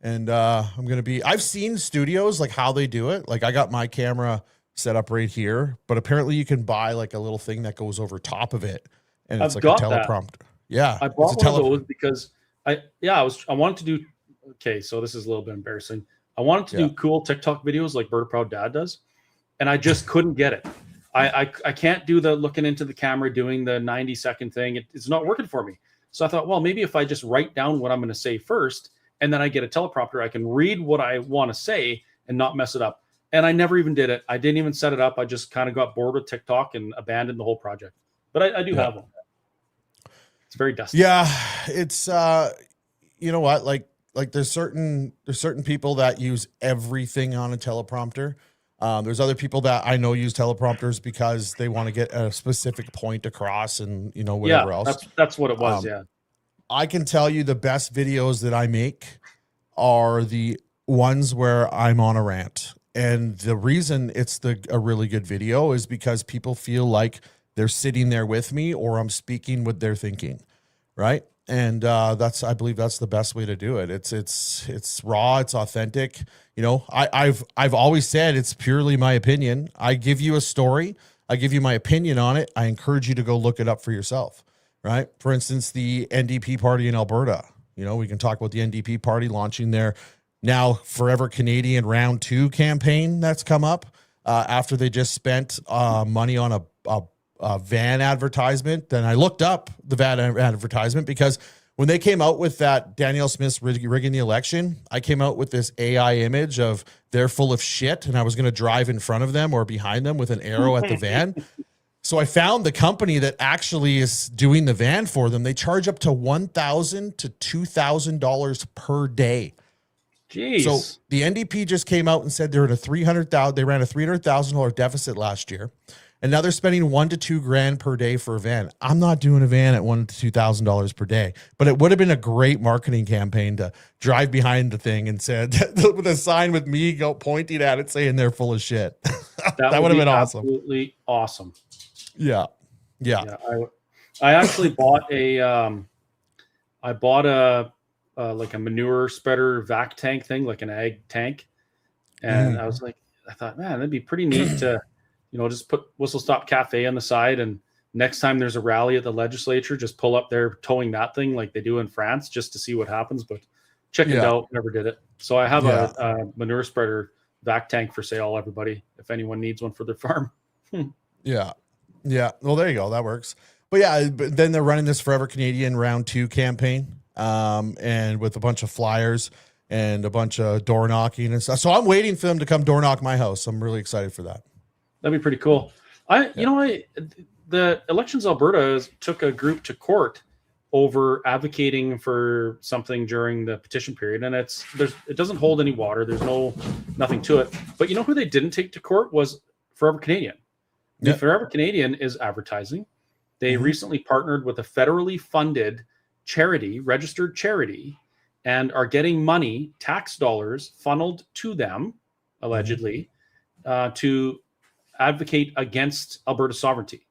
Speaker 1: And I've seen studios, like how they do it. Like, I got my camera set up right here, but apparently you can buy like a little thing that goes over top of it. And it's like a teleprompter. Yeah.
Speaker 2: I bought one of those because I wanted to do, okay, so this is a little bit embarrassing. I wanted to do cool TikTok videos like Berta Proud Dad does, and I just couldn't get it. I can't do the looking into the camera, doing the 90-second thing. It's not working for me. So I thought, well, maybe if I just write down what I'm going to say first, and then I get a teleprompter, I can read what I want to say and not mess it up. And I never even did it. I didn't even set it up. I just kind of got bored with TikTok and abandoned the whole project. But I do have one. It's very dusty.
Speaker 1: Yeah, it's you know what? Like there's certain people that use everything on a teleprompter. There's other people that I know use teleprompters because they want to get a specific point across, and you know, whatever else.
Speaker 2: That's what it was.
Speaker 1: I can tell you the best videos that I make are the ones where I'm on a rant. And the reason it's a really good video is because people feel like they're sitting there with me or I'm speaking what they're thinking, right? And I believe that's the best way to do it. It's raw, it's authentic. You know, I've always said it's purely my opinion. I give you a story, I give you my opinion on it. I encourage you to go look it up for yourself, right? For instance, the NDP party in Alberta. You know, we can talk about the NDP party launching their now Forever Canadian round 2 campaign that's come up after they just spent money on a van advertisement. Then I looked up the van advertisement because when they came out with that Danielle Smith's rigging the election, I came out with this AI image of they're full of shit and I was going to drive in front of them or behind them with an arrow at the van. So I found the company that actually is doing the van for them. They charge up to $1,000 to $2,000 per day.
Speaker 2: Jeez.
Speaker 1: So the NDP just came out and said they're at they ran a $300,000 deficit last year. And now they're spending $1,000 to $2,000 per day for a van. I'm not doing a van at $1,000 to $2,000 per day, but it would have been a great marketing campaign to drive behind the thing and said with a sign with me pointing at it saying they're full of shit. That would have been awesome.
Speaker 2: Absolutely awesome.
Speaker 1: Yeah.
Speaker 2: I actually bought a like a manure spreader vac tank thing, like an ag tank. And I thought, man, that'd be pretty neat to, you know, just put Whistle Stop Cafe on the side. And next time there's a rally at the legislature, just pull up there towing that thing like they do in France just to see what happens. But check it out. Never did it. So I have a manure spreader vac tank for sale, everybody, if anyone needs one for their farm.
Speaker 1: Yeah. Well, there you go. That works. But then they're running this Forever Canadian round 2 campaign. And with a bunch of flyers and a bunch of door knocking and stuff. So I'm waiting for them to come door knock my house. I'm really excited for that.
Speaker 2: That'd be pretty cool. The Elections Alberta took a group to court over advocating for something during the petition period. And it doesn't hold any water. There's nothing to it. But you know who they didn't take to court was Forever Canadian. The Forever Canadian is advertising. They recently partnered with a federally funded charity, registered charity, and are getting money, tax dollars funneled to them, allegedly, to advocate against Alberta sovereignty.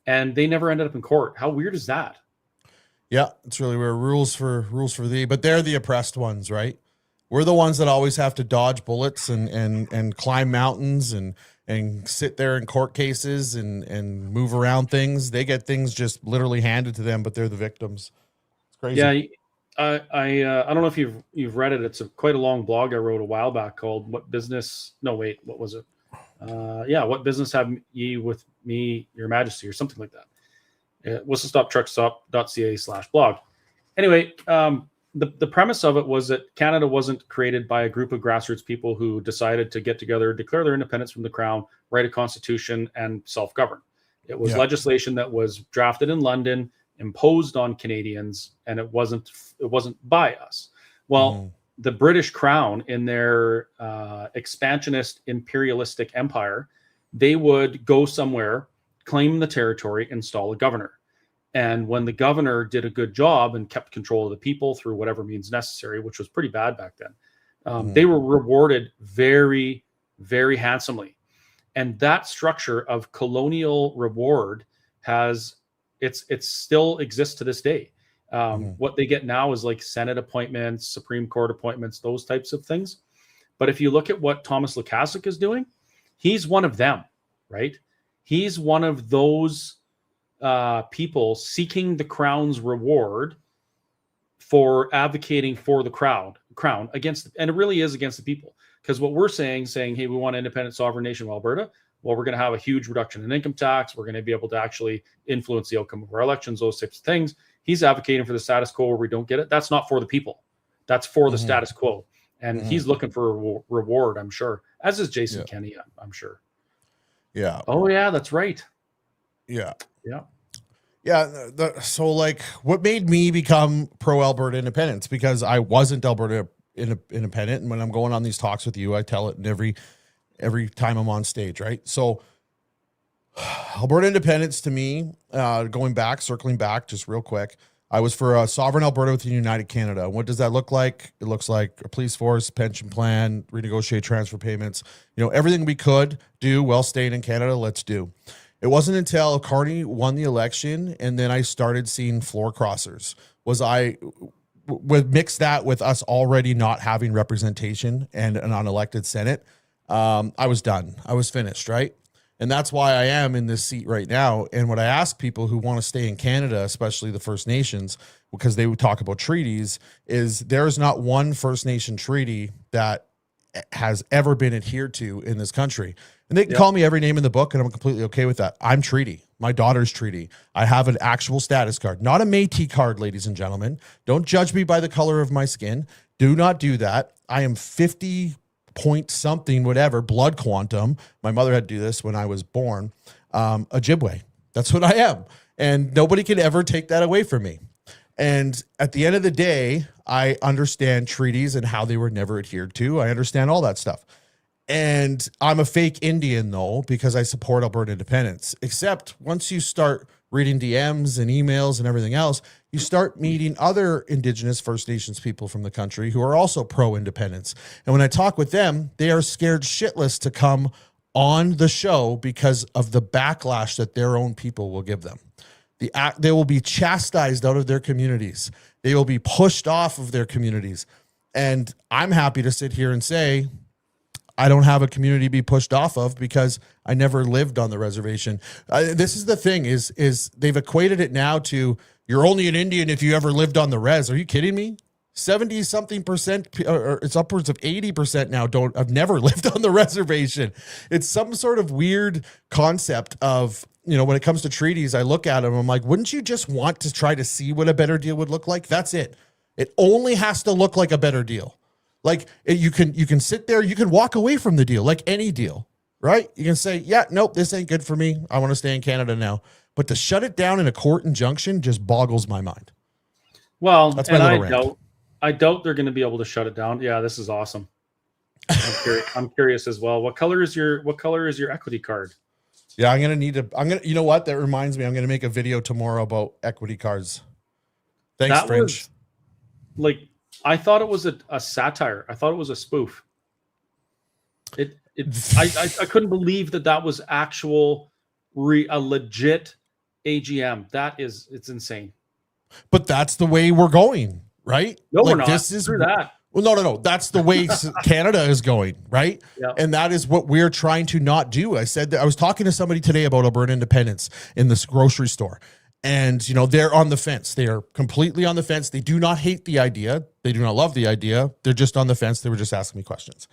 Speaker 2: And they never ended up in court. How weird is that? Yeah,
Speaker 1: it's really weird. Rules for thee, but they're the oppressed ones, right? We're the ones that always have to dodge bullets and climb mountains and sit there in court cases and move around things. They get things just literally handed to them, but they're the victims. It's crazy.
Speaker 2: Yeah, I don't know if you've read it. It's quite a long blog I wrote a while back called "What Business?" No, wait, what was it? What business have ye with me, Your Majesty, or something like that. whistlestoptruckstop.ca/blog. Anyway, the premise of it was that Canada wasn't created by a group of grassroots people who decided to get together, declare their independence from the crown, write a constitution, and self-govern. It was legislation that was drafted in London, imposed on Canadians, and it wasn't by us. Well, the British Crown, in their expansionist imperialistic empire, they would go somewhere, claim the territory, install a governor. And when the governor did a good job and kept control of the people through whatever means necessary, which was pretty bad back then, they were rewarded very, very handsomely. And that structure of colonial reward it still exists to this day. What they get now is like Senate appointments, Supreme Court appointments, those types of things. But if you look at what Thomas Lukaszuk is doing, he's one of them, right? He's one of those people seeking the crown's reward for advocating for the crown against, and it really is against the people. Because what we're saying, hey, we want an independent sovereign nation of Alberta. Well, we're going to have a huge reduction in income tax. We're going to be able to actually influence the outcome of our elections, those types of things. He's advocating for the status quo where we don't get it. That's not for the people. That's for the status quo. And he's looking for a reward, I'm sure, as is Jason Kenney, I'm sure.
Speaker 1: Yeah.
Speaker 2: Oh, yeah, that's right.
Speaker 1: Yeah.
Speaker 2: Yeah.
Speaker 1: Yeah. So, like, what made me become pro-Alberta independence? Because I wasn't Alberta independent. And when I'm going on these talks with you, I tell it in every time I'm on stage, right? So Alberta independence to me, circling back just real quick, I was for sovereign Alberta with the United Canada. What does that look like? It looks like a police force, pension plan, renegotiate transfer payments, everything we could do while staying in Canada, let's do. It wasn't until Carney won the election and then I started seeing floor crossers. Would mix that with us already not having representation and an unelected Senate. I was done. I was finished, right? And that's why I am in this seat right now. And what I ask people who want to stay in Canada, especially the First Nations, because they would talk about treaties, is there is not one First Nation treaty that has ever been adhered to in this country. And they can call me every name in the book, and I'm completely okay with that. I'm treaty. My daughter's treaty. I have an actual status card, not a Métis card, ladies and gentlemen. Don't judge me by the color of my skin. Do not do that. I am 50 point something, whatever, blood quantum. My mother had to do this when I was born. Ojibwe. That's what I am. And nobody can ever take that away from me. And at the end of the day, I understand treaties and how they were never adhered to. I understand all that stuff. And I'm a fake Indian, though, because I support Alberta independence. Except once you start reading DMs and emails and everything else, you start meeting other Indigenous First Nations people from the country who are also pro-independence. And when I talk with them, they are scared shitless to come on the show because of the backlash that their own people will give them. They will be chastised out of their communities. They will be pushed off of their communities. And I'm happy to sit here and say, I don't have a community to be pushed off of because I never lived on the reservation. This is the thing is they've equated it now to you're only an Indian if you ever lived on the res. Are you kidding me? 70 something percent, or it's upwards of 80% now have never lived on the reservation. It's some sort of weird concept of, when it comes to treaties, I look at them, I'm like, wouldn't you just want to try to see what a better deal would look like? That's it. It only has to look like a better deal. Like you can sit there, you can walk away from the deal, like any deal, right? You can say, yeah, nope, this ain't good for me. I want to stay in Canada now. But to shut it down in a court injunction just boggles my mind.
Speaker 2: Well,
Speaker 1: that's my little rant.
Speaker 2: I doubt they're going to be able to shut it down. Yeah, this is awesome. I'm curious as well. What color is your equity card?
Speaker 1: Yeah, you know what? That reminds me, I'm going to make a video tomorrow about equity cards. Thanks, Fringe.
Speaker 2: I thought it was a satire. I thought it was a spoof. I couldn't believe that was actual a legit AGM. It's insane.
Speaker 1: But that's the way we're going, right?
Speaker 2: No, we're not. This is through that.
Speaker 1: Well, no. That's the way Canada is going, right?
Speaker 2: Yeah.
Speaker 1: And that is what we're trying to not do. I said that I was talking to somebody today about Alberta independence in this grocery store. And, they're on the fence. They are completely on the fence. They do not hate the idea. They do not love the idea. They're just on the fence. They were just asking me questions.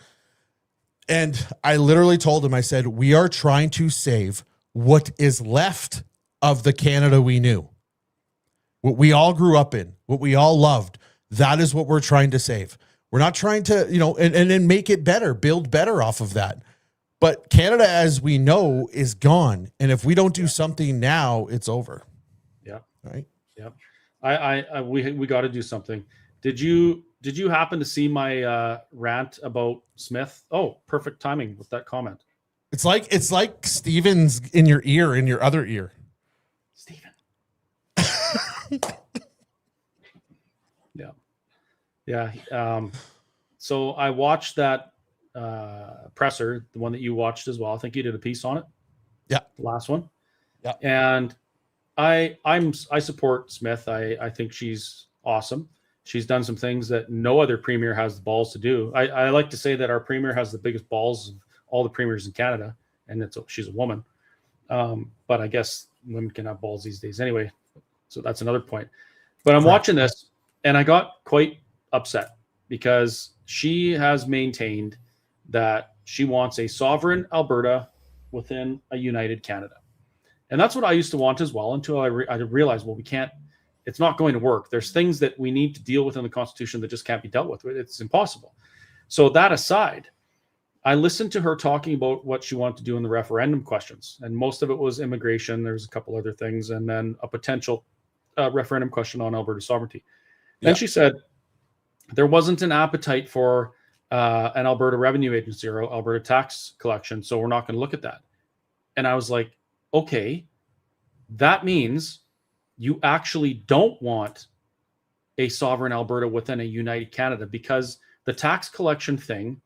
Speaker 1: And I literally told them, I said, we are trying to save what is left of the Canada we knew. What we all grew up in, what we all loved. That is what we're trying to save. We're not trying to, and then make it better, build better off of that. But Canada, as we know, is gone. And if we don't do something now, it's over.
Speaker 2: Yeah.
Speaker 1: Right.
Speaker 2: Yeah. We got to do something. Did you happen to see my rant about Smith? Oh, perfect timing with that comment.
Speaker 1: It's like Steven's in your ear, in your other ear.
Speaker 2: Steven. Yeah. Yeah. So I watched that presser, the one that you watched as well. I think you did a piece on it.
Speaker 1: Yeah.
Speaker 2: The last one.
Speaker 1: Yeah.
Speaker 2: And I support Smith. I think she's awesome. She's done some things that no other premier has the balls to do. I like to say that our premier has the biggest balls of all the premiers in Canada, and she's a woman. But I guess women can have balls these days anyway. So that's another point. But I'm watching this, and I got quite upset because she has maintained that she wants a sovereign Alberta within a united Canada. And that's what I used to want as well, until I realized, well, we can't, it's not going to work. There's things that we need to deal with in the Constitution that just can't be dealt with. It's impossible. So that aside, I listened to her talking about what she wanted to do in the referendum questions. And most of it was immigration. There's a couple other things. And then a potential referendum question on Alberta sovereignty. Yeah. Then she said there wasn't an appetite for an Alberta revenue agency or Alberta tax collection. So we're not going to look at that. And I was like, okay, that means you actually don't want a sovereign Alberta within a united Canada, because the tax collection thing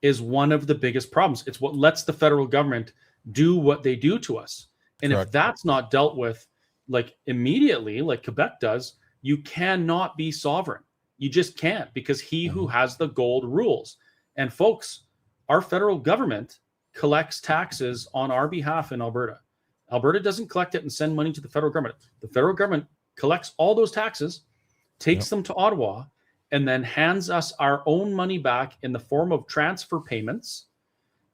Speaker 2: is one of the biggest problems. It's what lets the federal government do what they do to us. And
Speaker 1: Correct.
Speaker 2: if that's not dealt with like immediately, like Quebec does, you cannot be sovereign. You just can't, because he who has the gold rules. And folks, our federal government collects taxes on our behalf in Alberta. Alberta doesn't collect it and send money to the federal government. The federal government collects all those taxes, takes them to Ottawa, and then hands us our own money back in the form of transfer payments,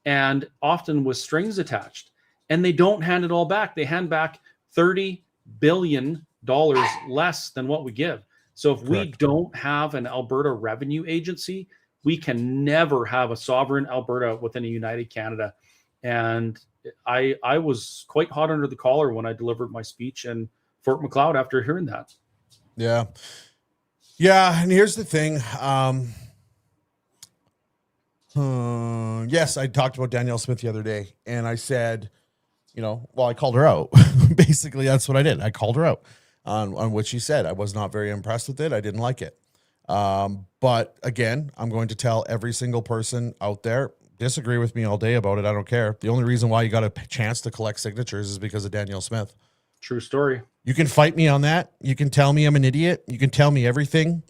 Speaker 2: and often with strings attached. And they don't hand it all back. They hand back $30 billion less than what we give. So if we don't have an Alberta Revenue Agency, we can never have a sovereign Alberta within a united Canada. And I was quite hot under the collar when I delivered my speech in Fort Macleod after hearing that.
Speaker 1: Yeah. Yeah. And here's the thing. Yes, I talked about Danielle Smith the other day, and I said, I called her out. Basically, that's what I did. I called her out on what she said. I was not very impressed with it. I didn't like it. But again, I'm going to tell every single person out there, disagree with me all day about it. I don't care. The only reason why you got a chance to collect signatures is because of Danielle Smith.
Speaker 2: True story.
Speaker 1: You can fight me on that. You can tell me I'm an idiot. You can tell me everything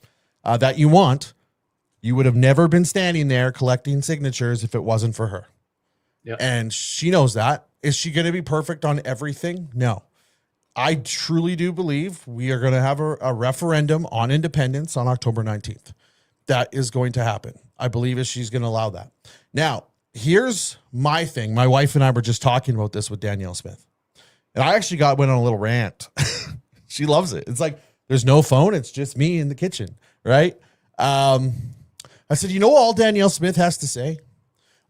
Speaker 1: that you want. You would have never been standing there collecting signatures if it wasn't for her.
Speaker 2: Yep.
Speaker 1: And she knows that. Is she going to be perfect on everything? No. I truly do believe we are going to have a referendum on independence on October 19th. That is going to happen. I believe she's going to allow that. Now, here's my thing. My wife and I were just talking about this with Danielle Smith. And I actually went on a little rant. She loves it. It's like, there's no phone. It's just me in the kitchen, right? I said, all Danielle Smith has to say?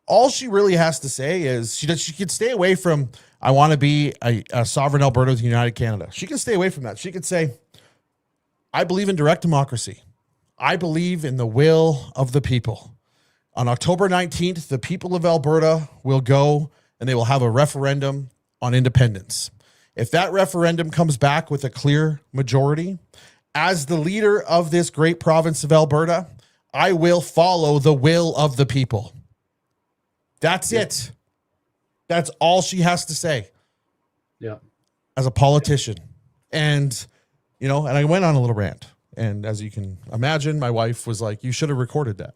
Speaker 1: All she really has to say is she could stay away from, I want to be a sovereign Alberta with United Canada. She can stay away from that. She could say, I believe in direct democracy. I believe in the will of the people. On October 19th, the people of Alberta will go and they will have a referendum on independence. If that referendum comes back with a clear majority, as the leader of this great province of Alberta, I will follow the will of the people. That's it. That's all she has to say.
Speaker 2: Yeah.
Speaker 1: As a politician. And, and I went on a little rant. And as you can imagine, my wife was like, you should have recorded that.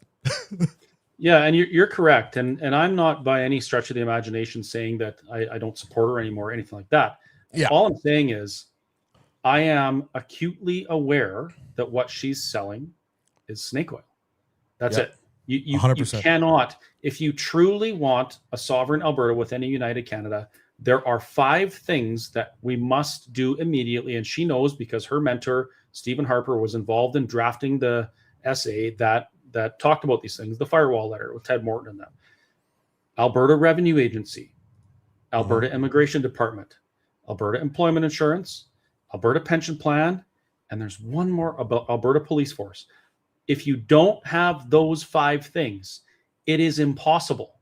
Speaker 2: Yeah, and you're correct. And I'm not by any stretch of the imagination saying that I don't support her anymore or anything like that.
Speaker 1: Yeah.
Speaker 2: All I'm saying is I am acutely aware that what she's selling is snake oil. That's it. You 100%. You cannot, if you truly want a sovereign Alberta within a united Canada, there are 5 things that we must do immediately. And she knows, because her mentor, Stephen Harper, was involved in drafting the essay that talked about these things, the firewall letter with Ted Morton and them. Alberta Revenue Agency, Alberta Immigration Department, Alberta Employment Insurance, Alberta Pension Plan, and there's one more about Alberta Police Force. If you don't have those 5 things, it is impossible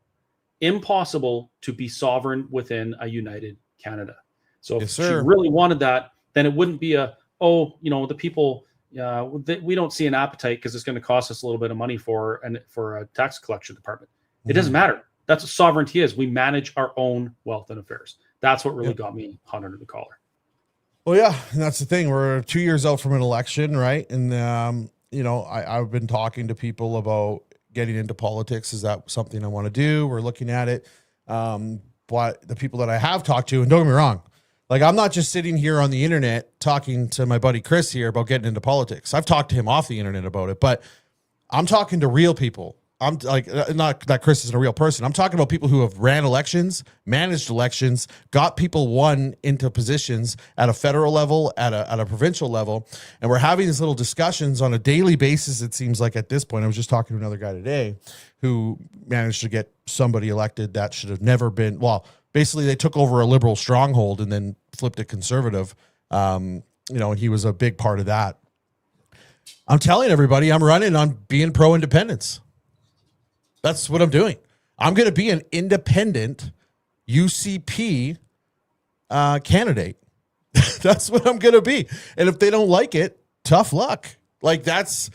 Speaker 2: to be sovereign within a united Canada. So if she really wanted that, then it wouldn't be the people, we don't see an appetite because it's going to cost us a little bit of money for a tax collection department. It doesn't matter. That's what sovereignty is. We manage our own wealth and affairs. That's what really got me hot under the collar.
Speaker 1: Well, yeah, and that's the thing. We're 2 years out from an election, right? And I've been talking to people about getting into politics. Is that something I want to do? We're looking at it. But the people that I have talked to, and don't get me wrong, like, I'm not just sitting here on the internet talking to my buddy Chris here about getting into politics. I've talked to him off the internet about it, but I'm talking to real people. I'm like, not that Chris isn't a real person. I'm talking about people who have ran elections, managed elections, got people won into positions at a federal level, at a provincial level. And we're having these little discussions on a daily basis. It seems like at this point. I was just talking to another guy today who managed to get somebody elected that should have never been. Well, basically they took over a liberal stronghold and then flipped it conservative. And he was a big part of that. I'm telling everybody I'm running on being pro-independence. That's what I'm doing. I'm going to be an independent UCP candidate. That's what I'm going to be. And if they don't like it, tough luck. Like that's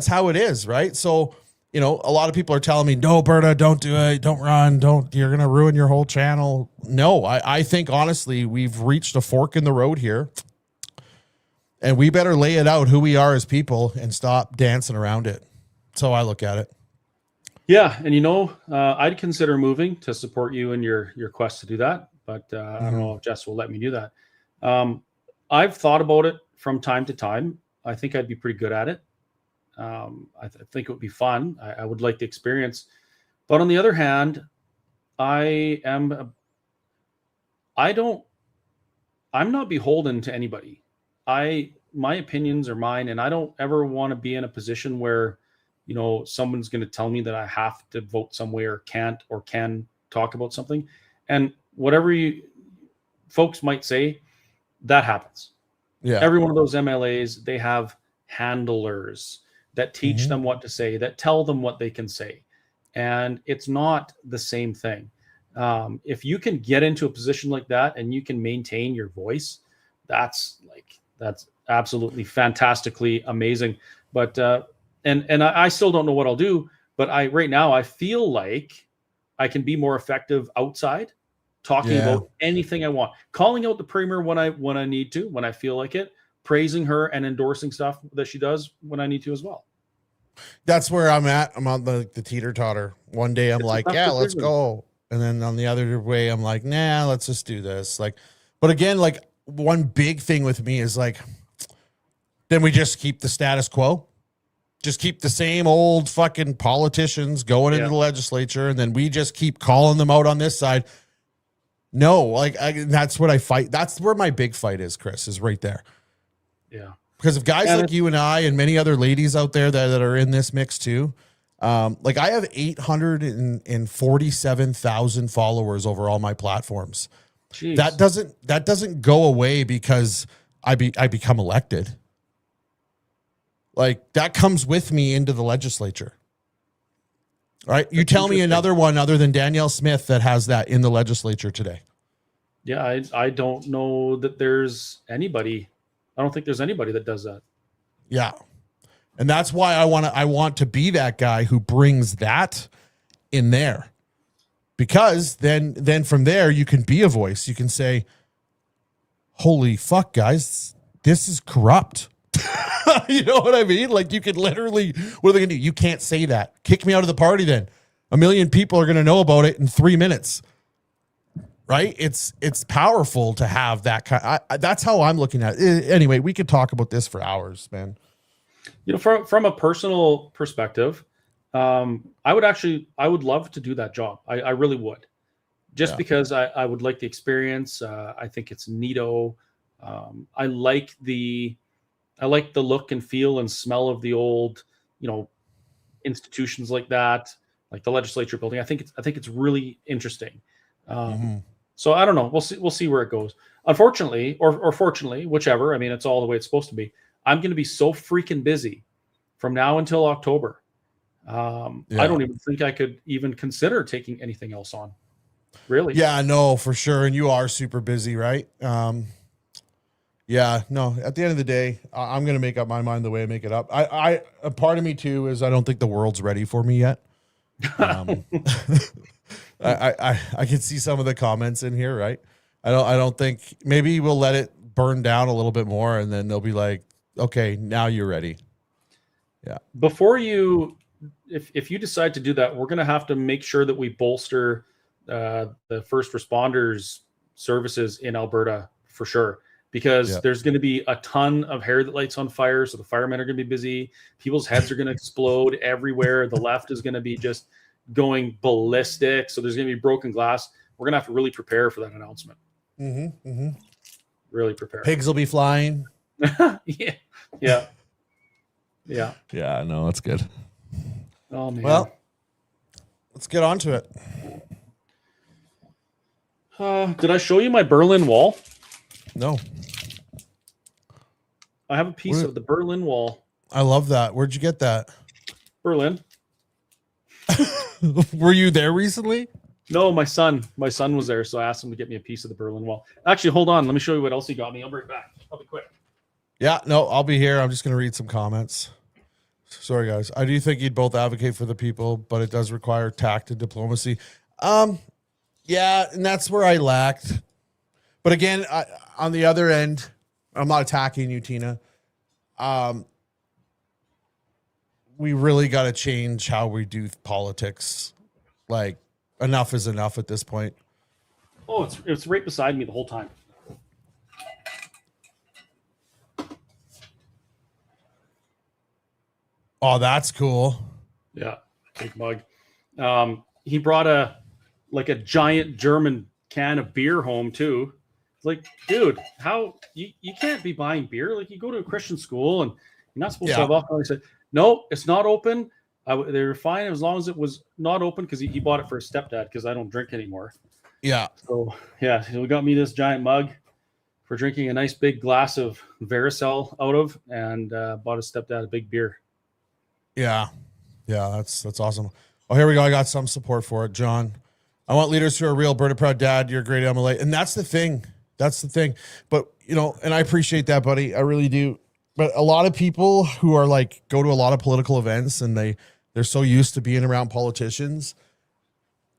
Speaker 1: how it is. Right. So, you know, a lot of people are telling me, no, Berta, don't do it. Don't run. You're going to ruin your whole channel. No, I think honestly, we've reached a fork in the road here and we better lay it out who we are as people and stop dancing around it. That's how I look at it.
Speaker 2: Yeah. And, you know, I'd consider moving to support you in your quest to do that. But I don't know if Jess will let me do that. I've thought about it from time to time. I think I'd be pretty good at it. I think it would be fun. I would like the experience. But on the other hand, I'm not beholden to anybody. My opinions are mine, and I don't ever want to be in a position where, you know, someone's going to tell me that I have to vote some way or can't or can talk about something. And whatever you folks might say, that happens.
Speaker 1: Yeah.
Speaker 2: Every one of those MLAs, they have handlers that teach them what to say, that tell them what they can say. And it's not the same thing. If you can get into a position like that and you can maintain your voice, that's absolutely fantastically amazing. But and I still don't know what I'll do, but right now I feel like I can be more effective outside, talking about anything I want, calling out the premier when I need to, when I feel like it, praising her and endorsing stuff that she does when I need to as well.
Speaker 1: That's where I'm at. I'm on the teeter-totter. One day I'm like, yeah, let's go. And then on the other way, I'm like, nah, let's just do this. Like, but again, like one big thing with me is like, then we just keep the status quo. Just keep the same old fucking politicians going into the legislature. And then we just keep calling them out on this side. No, like that's what I fight. That's where my big fight is, Chris, is right there.
Speaker 2: Yeah.
Speaker 1: Because if guys like you and I and many other ladies out there that are in this mix too, like I have 847,000 followers over all my platforms.
Speaker 2: Jeez.
Speaker 1: That doesn't go away because I become elected. Like that comes with me into the legislature. All right. You tell me another one other than Danielle Smith that has that in the legislature today.
Speaker 2: Yeah. I don't know that there's anybody. I don't think there's anybody that does that.
Speaker 1: Yeah. And that's why I want to be that guy who brings that in there. Because then from there you can be a voice. You can say, holy fuck, guys, this is corrupt. You know what I mean? Like you could literally, what are they gonna do? You can't say that. Kick me out of the party then. 1 million people are gonna know about it in 3 minutes. Right? It's powerful to have that kind. That's how I'm looking at it. Anyway, we could talk about this for hours, man.
Speaker 2: You know, from a personal perspective, I would love to do that job. I really would, just because I would like the experience. I think it's neato. I like the look and feel and smell of the old, you know, institutions like that, like the legislature building. I think it's really interesting. So I don't know. We'll see where it goes. Unfortunately, or fortunately, whichever. I mean, it's all the way it's supposed to be. I'm going to be so freaking busy from now until October. I don't even think I could even consider taking anything else on. Really?
Speaker 1: Yeah, no, for sure. And you are super busy, right? Yeah, no, at the end of the day, I'm going to make up my mind the way I make it up. A part of me too is I don't think the world's ready for me yet. I can see some of the comments in here, right? I don't think, maybe we'll let it burn down a little bit more and then they'll be like, okay, now you're ready. Yeah.
Speaker 2: Before if you decide to do that, we're going to have to make sure that we bolster the first responders services in Alberta for sure, because there's going to be a ton of hair that lights on fire. So the firemen are going to be busy. People's heads are going to explode everywhere. The left is going to be just going ballistic. So there's going to be broken glass. We're going to have to really prepare for that announcement. Really prepare.
Speaker 1: Pigs will be flying.
Speaker 2: Yeah.
Speaker 1: Yeah, no, that's good.
Speaker 2: Oh man.
Speaker 1: Well, let's get on to it.
Speaker 2: Did I show you my Berlin Wall?
Speaker 1: No.
Speaker 2: I have a piece of the Berlin Wall.
Speaker 1: I love that. Where'd you get that?
Speaker 2: Berlin.
Speaker 1: Were you there recently?
Speaker 2: No, my son was there, so I asked him to get me a piece of the Berlin Wall. Actually, hold on. Let me show you what else he got me. I'll bring it back. I'll be quick.
Speaker 1: Yeah, no, I'll be here. I'm just going to read some comments. Sorry, guys. I do think you'd both advocate for the people, but it does require tact and diplomacy. Yeah, and that's where I lacked. But again, on the other end, I'm not attacking you, Tina. We really got to change how we do politics. Like, enough is enough at this point.
Speaker 2: Oh, it's right beside me the whole time.
Speaker 1: Oh, that's cool.
Speaker 2: Yeah, big mug. He brought a giant German can of beer home too. It's like, dude, how you can't be buying beer? Like, you go to a Christian school and you're not supposed to have alcohol. He said, no, it's not open. They were fine as long as it was not open, because he bought it for his stepdad, because I don't drink anymore.
Speaker 1: Yeah.
Speaker 2: So yeah, he got me this giant mug for drinking a nice big glass of Varicel out of, and bought his stepdad a big beer.
Speaker 1: Yeah. Yeah, that's awesome. Oh, here we go. I got some support for it, John. I want leaders who are real. Berta Proud Dad, you're a great MLA. And that's the thing. That's the thing. But, and I appreciate that, buddy. I really do. But a lot of people who are like, go to a lot of political events and they're so used to being around politicians,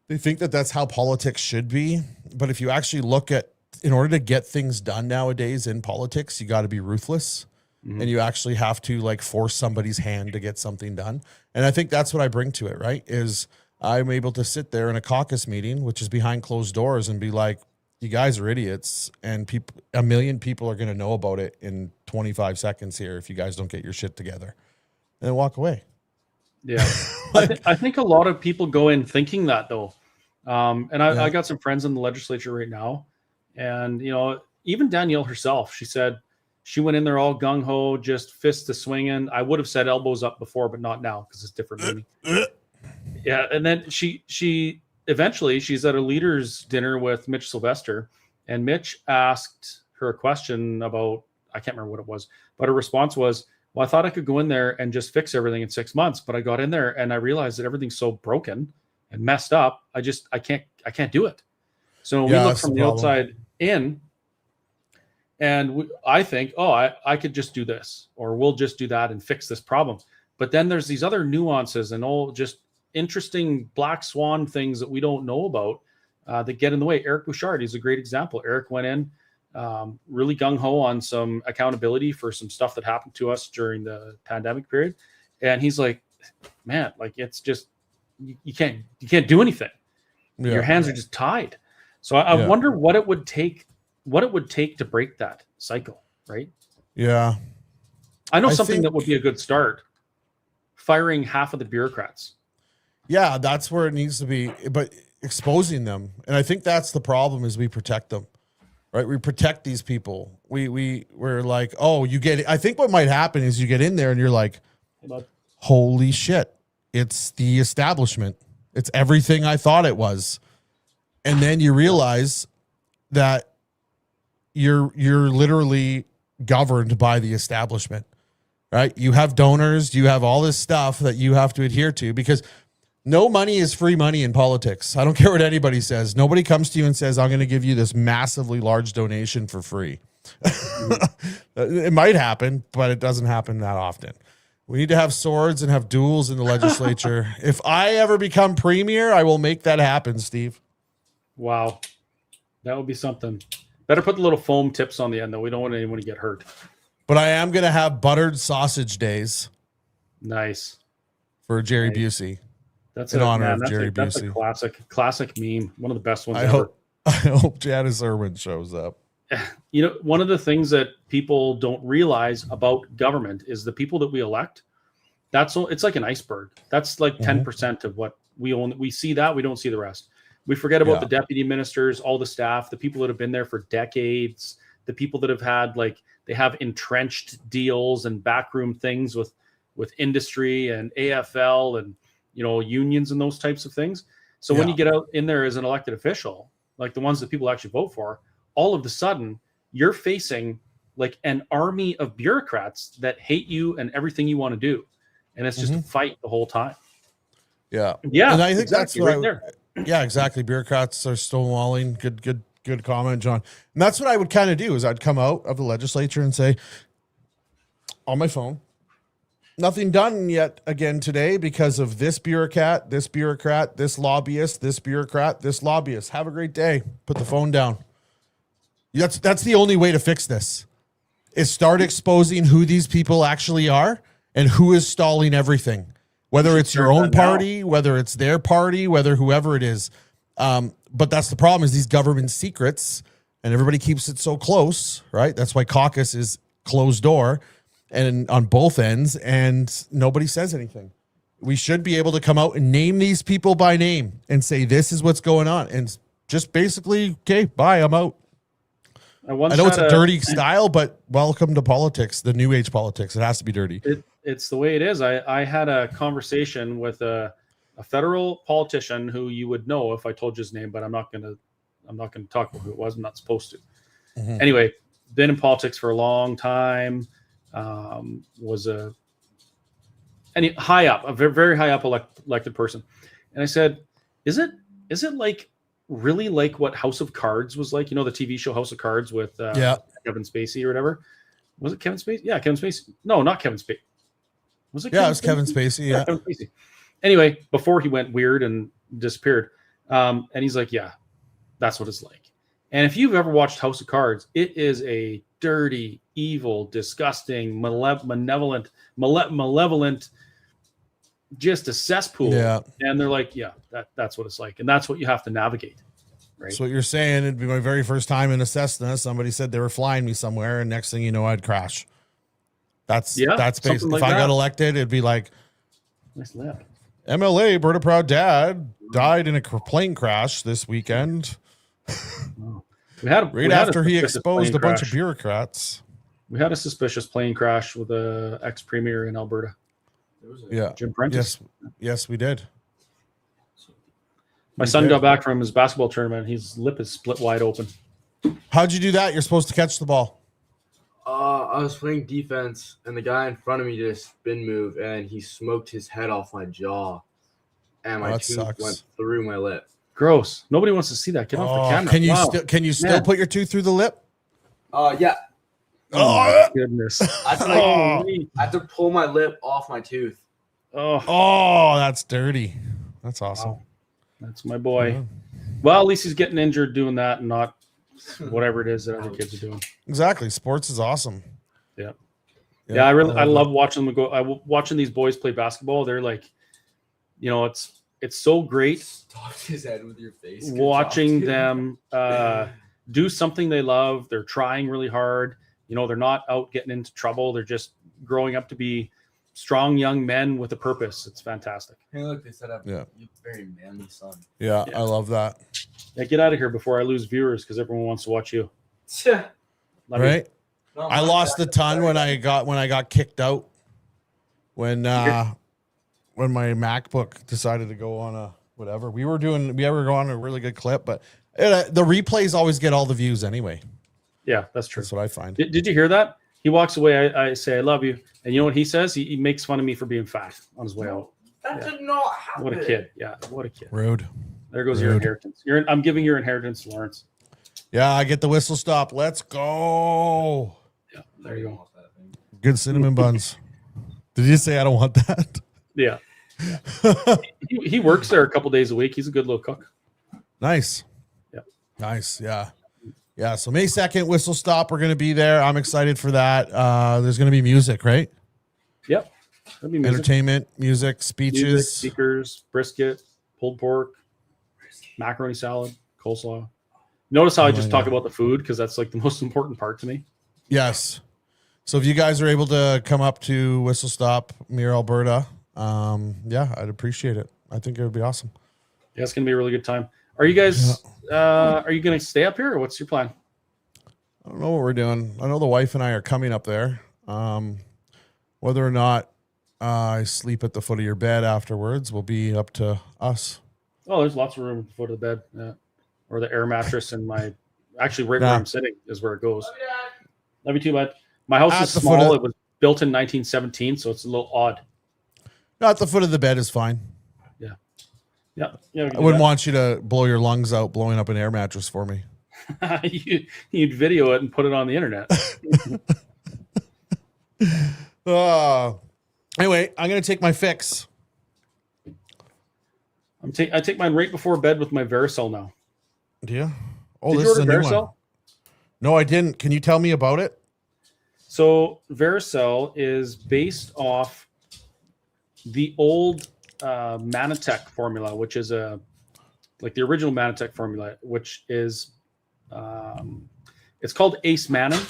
Speaker 1: they think that that's how politics should be. But if you actually look at, in order to get things done nowadays in politics, you got to be ruthless. Mm-hmm. And you actually have to like force somebody's hand to get something done. And I think that's what I bring to it, right? Is I'm able to sit there in a caucus meeting, which is behind closed doors, and be like, you guys are idiots. And a million people are going to know about it in 25 seconds here if you guys don't get your shit together. And then walk away.
Speaker 2: Yeah. I think a lot of people go in thinking that, though. I got some friends in the legislature right now. And, even Danielle herself, she said, she went in there all gung-ho, just fists to swinging. I would have said elbows up before, but not now, because it's different meaning. Yeah, and then she eventually, she's at a leaders dinner with Mitch Sylvester, and Mitch asked her a question about, I can't remember what it was, but her response was, well, I thought I could go in there and just fix everything in 6 months, but I got in there and I realized that everything's so broken and messed up, I can't do it. So we look from the outside in, and I think, I could just do this, or we'll just do that and fix this problem. But then there's these other nuances and all just interesting black swan things that we don't know about that get in the way. Eric Bouchard is a great example. Eric went in really gung-ho on some accountability for some stuff that happened to us during the pandemic period. And he's like, man, like, it's just, you can't do anything. Yeah. Your hands are just tied. So I wonder what it would take to break that cycle, right?
Speaker 1: Yeah.
Speaker 2: I know something that would be a good start. Firing half of the bureaucrats.
Speaker 1: Yeah, that's where it needs to be, but exposing them. And I think that's the problem, is we protect them, right? We protect these people. We're like, I think what might happen is you get in there and you're like, holy shit, it's the establishment. It's everything I thought it was. And then you realize that you're literally governed by the establishment, right? You have donors, you have all this stuff that you have to adhere to, because no money is free money in politics. I don't care what anybody says. Nobody comes to you and says, I'm going to give you this massively large donation for free. It might happen, but it doesn't happen that often. We need to have swords and have duels in the legislature. If I ever become premier, I will make that happen, Steve.
Speaker 2: Wow. That would be something. Better put the little foam tips on the end, though. We don't want anyone to get hurt.
Speaker 1: But I am going to have buttered sausage days.
Speaker 2: Nice.
Speaker 1: For Jerry Busey.
Speaker 2: That's
Speaker 1: in honor of
Speaker 2: Jerry
Speaker 1: Busey.
Speaker 2: That's a classic meme. One of the best ones
Speaker 1: ever. I hope Janice Irwin shows up.
Speaker 2: One of the things that people don't realize about government is the people that we elect. It's like an iceberg. That's like 10% of what we own. We see that. We don't see the rest. We forget about the deputy ministers, all the staff, the people that have been there for decades, the people that have had, they have entrenched deals and backroom things with industry and AFL and, unions and those types of things. So when you get out in there as an elected official, like the ones that people actually vote for, all of a sudden you're facing like an army of bureaucrats that hate you and everything you want to do. And it's just a fight the whole time.
Speaker 1: Yeah.
Speaker 2: Yeah.
Speaker 1: And I think that's
Speaker 2: right there.
Speaker 1: Yeah, exactly. Bureaucrats are stonewalling. Good comment, John. And that's what I would kind of do is I'd come out of the legislature and say on my phone, nothing done yet again today because of this bureaucrat, this lobbyist, this bureaucrat, this lobbyist. Have a great day. Put the phone down. That's the only way to fix this is start exposing who these people actually are and who is stalling everything, whether it's your own party, whether it's their party, whether whoever it is. But that's the problem is these government secrets and everybody keeps it so close, right? That's why caucus is closed door and on both ends and nobody says anything. We should be able to come out and name these people by name and say, this is what's going on. And just basically, okay, bye, I'm out. I know it's a dirty style, but welcome to politics, the new age politics. It has to be dirty.
Speaker 2: It's the way it is. I had a conversation with a federal politician who you would know if I told you his name, but I'm not gonna talk about who it was. I'm not supposed to. Mm-hmm. Anyway, been in politics for a long time. Was a high up, a very, very high up elected person. And I said, is it like really like what House of Cards was like? You know, the TV show House of Cards with Kevin Spacey or whatever. Was it Kevin Spacey? Yeah, Kevin Spacey. No, not Kevin Spacey. Was it?
Speaker 1: Yeah, it was Kevin Spacey. Yeah.
Speaker 2: Kevin Spacey. Anyway, before he went weird and disappeared, and he's like, yeah, that's what it's like. And if you've ever watched House of Cards, it is a dirty, evil, disgusting, malevolent, just a cesspool.
Speaker 1: Yeah.
Speaker 2: And they're like, yeah, that's what it's like. And that's what you have to navigate. Right.
Speaker 1: So what you're saying, it'd be my very first time in a Cessna. Somebody said they were flying me somewhere, and next thing you know, I'd crash. That's basically, if I got elected, it'd be like,
Speaker 2: nice lap.
Speaker 1: MLA Berta Proud Dad died in a plane crash this weekend.
Speaker 2: We had
Speaker 1: after he exposed a bunch of bureaucrats.
Speaker 2: We had a suspicious plane crash with a ex-premier in Alberta. Jim Prentice.
Speaker 1: Yes, we did.
Speaker 2: My son got back from his basketball tournament. His lip is split wide open.
Speaker 1: How'd you do that? You're supposed to catch the ball.
Speaker 3: I was playing defense, and the guy in front of me did a spin move, and he smoked his head off my jaw, and my tooth went through my lip.
Speaker 2: Gross. Nobody wants to see that. Get off the camera.
Speaker 1: Can you still put your tooth through the lip?
Speaker 3: Yeah.
Speaker 2: Oh my goodness.
Speaker 3: I had to pull my lip off my tooth.
Speaker 1: Oh, that's dirty. That's awesome.
Speaker 2: Wow. That's my boy. Yeah. Well, at least he's getting injured doing that and not whatever it is that other kids are doing.
Speaker 1: Exactly. Sports is awesome.
Speaker 2: Yeah. Yeah, I love watching them go. Watching these boys play basketball. They're like, you know, it's so great.
Speaker 3: Stop his head with your face.
Speaker 2: Watching them do something they love. They're trying really hard. You know, they're not out getting into trouble. They're just growing up to be strong young men with a purpose. It's fantastic.
Speaker 3: Hey, look, they set up a very manly son.
Speaker 1: Yeah, I love that.
Speaker 2: Yeah, get out of here before I lose viewers because everyone wants to watch you.
Speaker 1: Right? I lost a ton when I got kicked out. When my MacBook decided to go on a whatever. We were going on a really good clip, but the replays always get all the views anyway.
Speaker 2: Yeah, that's true.
Speaker 1: That's what I find.
Speaker 2: Did you hear that? He walks away. I say, I love you. And you know what he says? He makes fun of me for being fat on his way out.
Speaker 3: That did not happen.
Speaker 2: What a kid. Yeah, what a kid.
Speaker 1: Rude.
Speaker 2: There goes your inheritance. I'm giving your inheritance to Lawrence.
Speaker 1: Yeah, I get the whistle stop. Let's go.
Speaker 2: Yeah, there you go.
Speaker 1: Good cinnamon buns. Did you say I don't want that?
Speaker 2: Yeah. he works there a couple days a week. He's a good little cook.
Speaker 1: Nice.
Speaker 2: Yeah.
Speaker 1: Nice. Yeah. Yeah. So May 2nd, whistle stop. We're going to be there. I'm excited for that. There's going to be music, right?
Speaker 2: Yep. There'll be music.
Speaker 1: Entertainment, music, speeches,
Speaker 2: speakers, brisket, pulled pork, macaroni salad, coleslaw. Notice how I just talk about the food because that's like the most important part to me.
Speaker 1: Yes. So if you guys are able to come up to Whistle Stop, Mere, Alberta, I'd appreciate it. I think it would be awesome.
Speaker 2: Yeah, it's going to be a really good time. Are you guys, are you going to stay up here or what's your plan?
Speaker 1: I don't know what we're doing. I know the wife and I are coming up there. Whether or not I sleep at the foot of your bed afterwards will be up to us.
Speaker 2: Oh, there's lots of room at the foot of the bed. Yeah. Or the air mattress in my, actually right where I'm sitting is where it goes. Love you too, bud. My house is small. It was built in 1917, so it's a little odd.
Speaker 1: No, at the foot of the bed is fine.
Speaker 2: Yeah.
Speaker 1: I wouldn't want you to blow your lungs out blowing up an air mattress for me.
Speaker 2: You'd video it and put it on the internet.
Speaker 1: Anyway, I'm going to take my fix.
Speaker 2: I take mine right before bed with my Vericel now.
Speaker 1: Do you? Oh,
Speaker 2: Did
Speaker 1: this
Speaker 2: you
Speaker 1: is a
Speaker 2: order
Speaker 1: new
Speaker 2: Vericel?
Speaker 1: one. No, I didn't. Can you tell me about it?
Speaker 2: So Vericel is based off the old Manitech formula, which is like the original Manitech formula, which is it's called Ace Mannan.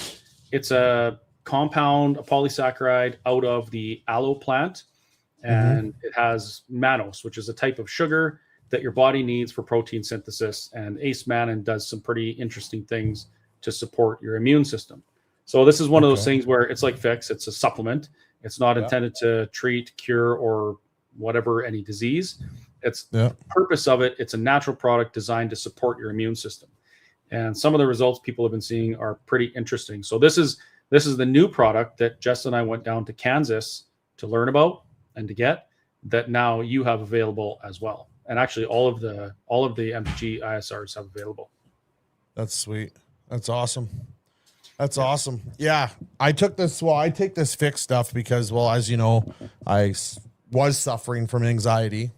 Speaker 2: It's a compound, a polysaccharide out of the aloe plant, and it has mannose, which is a type of sugar that your body needs for protein synthesis. And Ace Mannan does some pretty interesting things to support your immune system. So this is one of those things where it's like Fix. It's a supplement. It's not intended to treat, cure, or whatever any disease. It's the purpose of it. It's a natural product designed to support your immune system. And some of the results people have been seeing are pretty interesting. So this is the new product that Jess and I went down to Kansas to learn about and to get, that now you have available as well. And actually all of the MPG ISRs have available.
Speaker 1: That's sweet. That's awesome. That's awesome. Yeah. I take this Fix stuff because, well, as you know, I was suffering from anxiety,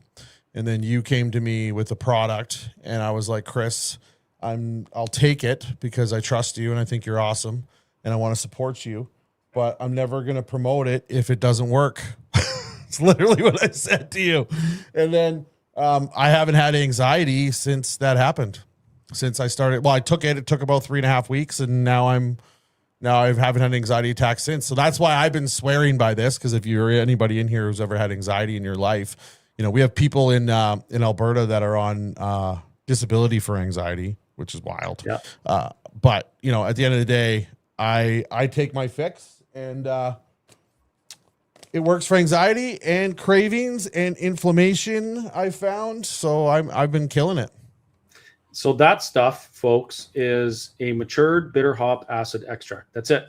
Speaker 1: and then you came to me with a product, and I was like, Chris, I'll take it because I trust you and I think you're awesome and I want to support you, but I'm never going to promote it if it doesn't work. It's literally what I said to you. And then I haven't had anxiety since that happened. Since I started, well, I took it. It took about 3.5 weeks, and now I haven't had an anxiety attack since. So that's why I've been swearing by this. Because if you're anybody in here who's ever had anxiety in your life, you know, we have people in Alberta that are on disability for anxiety, which is wild.
Speaker 2: Yeah.
Speaker 1: But you know, at the end of the day, I take my Fix, and it works for anxiety and cravings and inflammation, I found. So I've been killing it.
Speaker 2: So that stuff, folks, is a matured bitter hop acid extract. That's it.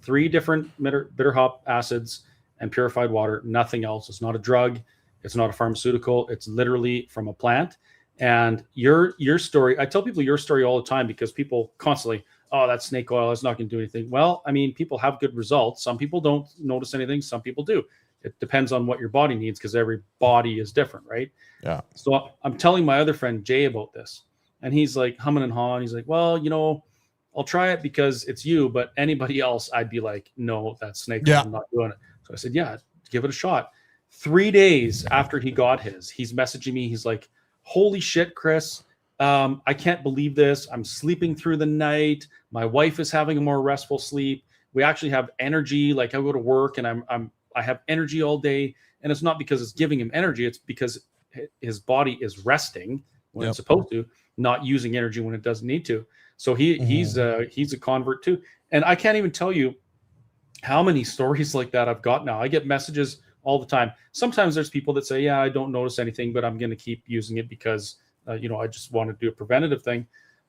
Speaker 2: 3 different bitter hop acids and purified water, nothing else. It's not a drug. It's not a pharmaceutical. It's literally from a plant. And your story, I tell people your story all the time because people constantly, oh, that's snake oil, it's not going to do anything. Well, I mean, people have good results. Some people don't notice anything. Some people do. It depends on what your body needs because every body is different, right?
Speaker 1: Yeah.
Speaker 2: So I'm telling my other friend, Jay, about this. And he's like humming and hawing. He's like, well, you know, I'll try it because it's you, but anybody else, I'd be like, no, that's snake oil. I'm not doing it. So I said, yeah, give it a shot. 3 days after he got his, he's messaging me. He's like, holy shit, Chris. I can't believe this. I'm sleeping through the night. My wife is having a more restful sleep. We actually have energy. Like I go to work and I have energy all day. And it's not because it's giving him energy. It's because his body is resting when it's supposed to, not using energy when it doesn't need to. So he's a convert too. And I can't even tell you how many stories like that I've got now. I get messages all the time. Sometimes there's people that say, yeah, I don't notice anything, but I'm going to keep using it because, I just want to do a preventative thing.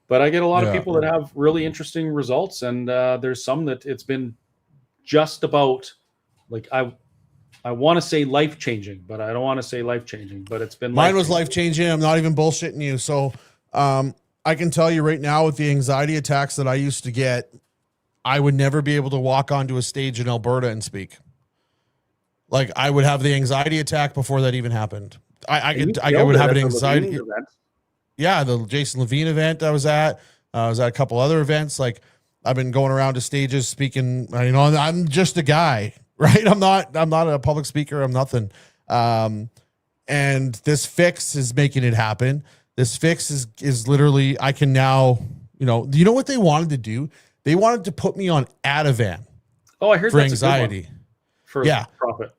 Speaker 2: But I get a lot of people that have really interesting results. And there's some that it's been just about, like, I want to say life-changing, but I don't want to say life-changing, but it's been
Speaker 1: mine was life-changing. I'm not even bullshitting you. So I can tell you right now with the anxiety attacks that I used to get, I would never be able to walk onto a stage in Alberta and speak. Like I would have the anxiety attack before that even happened. I would have an anxiety. Yeah. The Jason Levine event I was at a couple other events. Like I've been going around to stages speaking, I'm just a guy, right? I'm not a public speaker. I'm nothing. And this Fix is making it happen. This Fix is literally, I can now, you know what they wanted to do? They wanted to put me on Ativan.
Speaker 2: Oh, I heard
Speaker 1: for
Speaker 2: that's
Speaker 1: anxiety.
Speaker 2: For profit.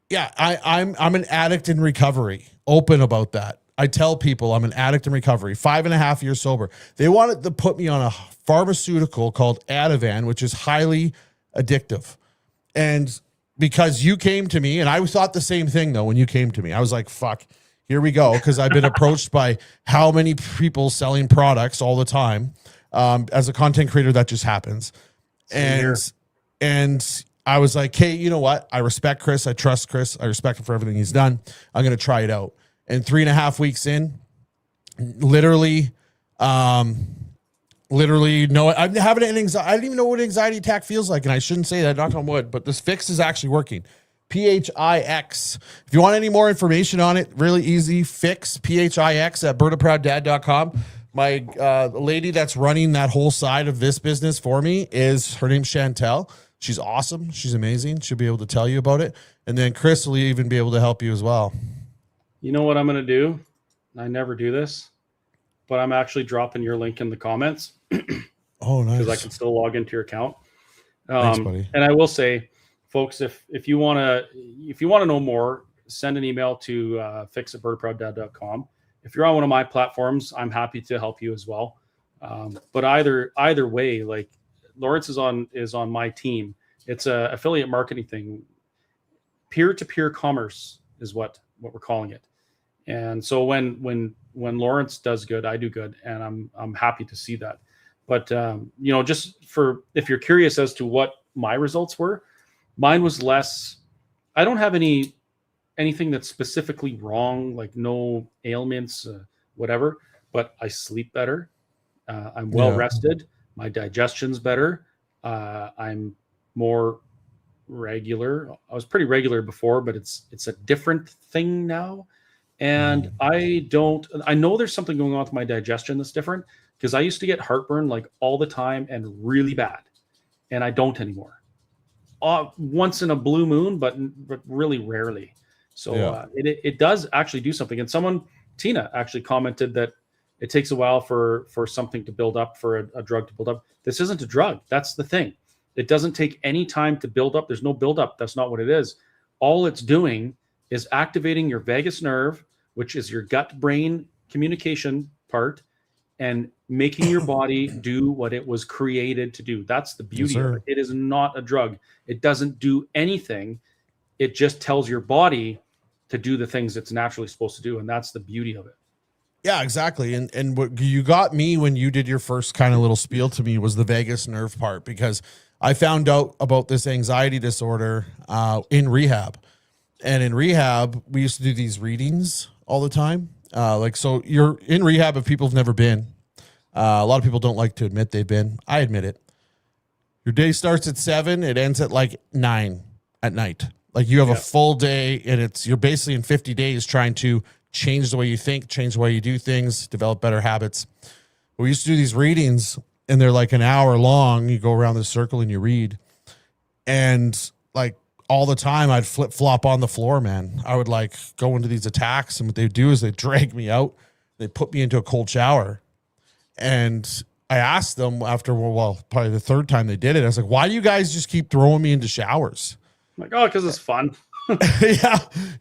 Speaker 1: Yeah, I'm an addict in recovery. Open about that. I tell people I'm an addict in recovery. 5.5 years sober. They wanted to put me on a pharmaceutical called Ativan, which is highly addictive. And because you came to me, and I thought the same thing though when you came to me. I was like, fuck, here we go. Because I've been approached by how many people selling products all the time. As a content creator, that just happens. And I was like, hey, you know what? I respect Chris. I trust Chris. I respect him for everything he's done. I'm going to try it out. And 3.5 weeks in, literally, no, I'm having an anxiety. I don't even know what an anxiety attack feels like. And I shouldn't say that, knock on wood, but this fix is actually working. PHIX. If you want any more information on it, really easy. Fix PHIX at bertaprouddad.com. My lady that's running that whole side of this business for me is, her name's Chantel. She's awesome. She's amazing. She'll be able to tell you about it. And then Chris will even be able to help you as well.
Speaker 2: You know what I'm going to do? I never do this, but I'm actually dropping your link in the comments.
Speaker 1: Oh, nice.
Speaker 2: Because I can still log into your account.
Speaker 1: Thanks, buddy.
Speaker 2: And I will say, folks, if you want to know more, send an email to fix@bertaprouddad.com. If you're on one of my platforms, I'm happy to help you as well. But either way, like Lawrence is on my team. It's a affiliate marketing thing. Peer-to-peer commerce is what we're calling it. And so when Lawrence does good, I do good, and I'm happy to see that. But just for, if you're curious as to what my results were, mine was less. I don't have anything that's specifically wrong, like no ailments, whatever. But I sleep better. I'm well rested. My digestion's better. I'm more regular. I was pretty regular before, but it's a different thing now. And I know there's something going on with my digestion that's different, because I used to get heartburn like all the time and really bad, and I don't anymore. Once in a blue moon, but really rarely. So it does actually do something. And Tina actually commented that it takes a while for something to build up, for a drug to build up. This isn't a drug. That's the thing. It doesn't take any time to build up. There's no buildup. That's not what it is. All it's doing is activating your vagus nerve, which is your gut-brain communication part, and making your body do what it was created to do. That's the beauty of it. It is not a drug. It doesn't do anything. It just tells your body to do the things it's naturally supposed to do, and that's the beauty of it.
Speaker 1: Yeah, exactly. And what you got me when you did your first kind of little spiel to me was the vagus nerve part, because I found out about this anxiety disorder in rehab. And in rehab, we used to do these readings all the time. So you're in rehab if people have never been. A lot of people don't like to admit they've been. I admit it. Your day starts at 7. It ends at like 9 at night. Like you have a full day, and you're basically in 50 days trying to change the way you think, change the way you do things, develop better habits. We used to do these readings, and they're like an hour long. You go around this circle and you read. And like all the time I'd flip flop on the floor, man. I would like go into these attacks, and what they do is they drag me out. They put me into a cold shower. And I asked them after, probably the third time they did it, I was like, why do you guys just keep throwing me into showers?
Speaker 2: I'm like, because it's fun.
Speaker 1: Yeah,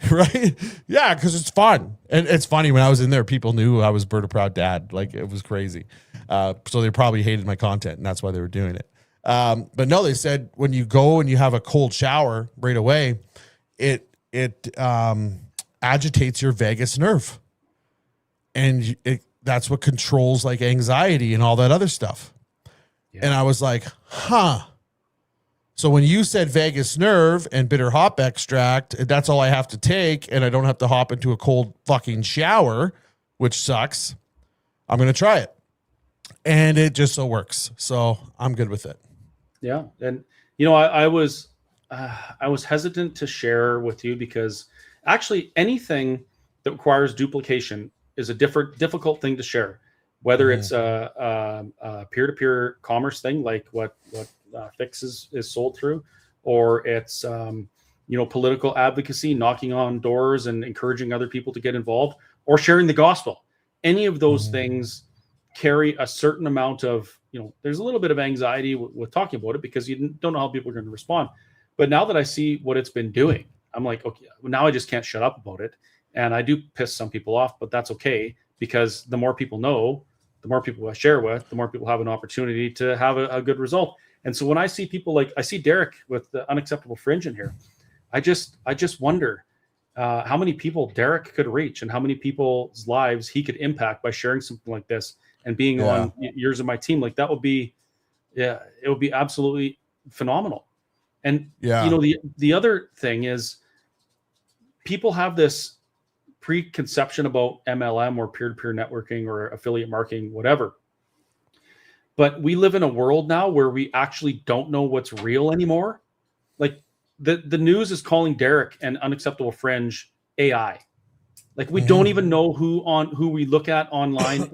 Speaker 1: right. Yeah, because it's fun. And it's funny, when I was in there, people knew I was Berta Proud Dad. Like, it was crazy. So they probably hated my content, and that's why they were doing it. But no, they said when you go and you have a cold shower right away, it agitates your vagus nerve. And that's what controls like anxiety and all that other stuff. Yeah. And I was like, huh. So when you said vagus nerve and bitter hop extract, that's all I have to take, and I don't have to hop into a cold fucking shower, which sucks, I'm going to try it. And it just so works. So I'm good with it.
Speaker 2: Yeah. And, I was hesitant to share with you, because actually anything that requires duplication is a difficult thing to share, whether it's a peer-to-peer commerce thing, like what Fix is sold through, or it's, political advocacy, knocking on doors and encouraging other people to get involved, or sharing the gospel. Any of those things carry a certain amount of, there's a little bit of anxiety with talking about it, because you don't know how people are going to respond. But now that I see what it's been doing, I'm like, okay, now I just can't shut up about it. And I do piss some people off, but that's okay, because the more people know, the more people I share with, the more people have an opportunity to have a good result. And so when I see people like, I see Derek with the Unacceptable Fringe in here, I just wonder how many people Derek could reach, and how many people's lives he could impact by sharing something like this and being on years of my team. Like that would be, it would be absolutely phenomenal. And, the other thing is, people have this preconception about MLM or peer-to-peer networking or affiliate marketing, whatever. But we live in a world now where we actually don't know what's real anymore. Like the news is calling Derek and Unacceptable Fringe AI. Like we don't even know who we look at online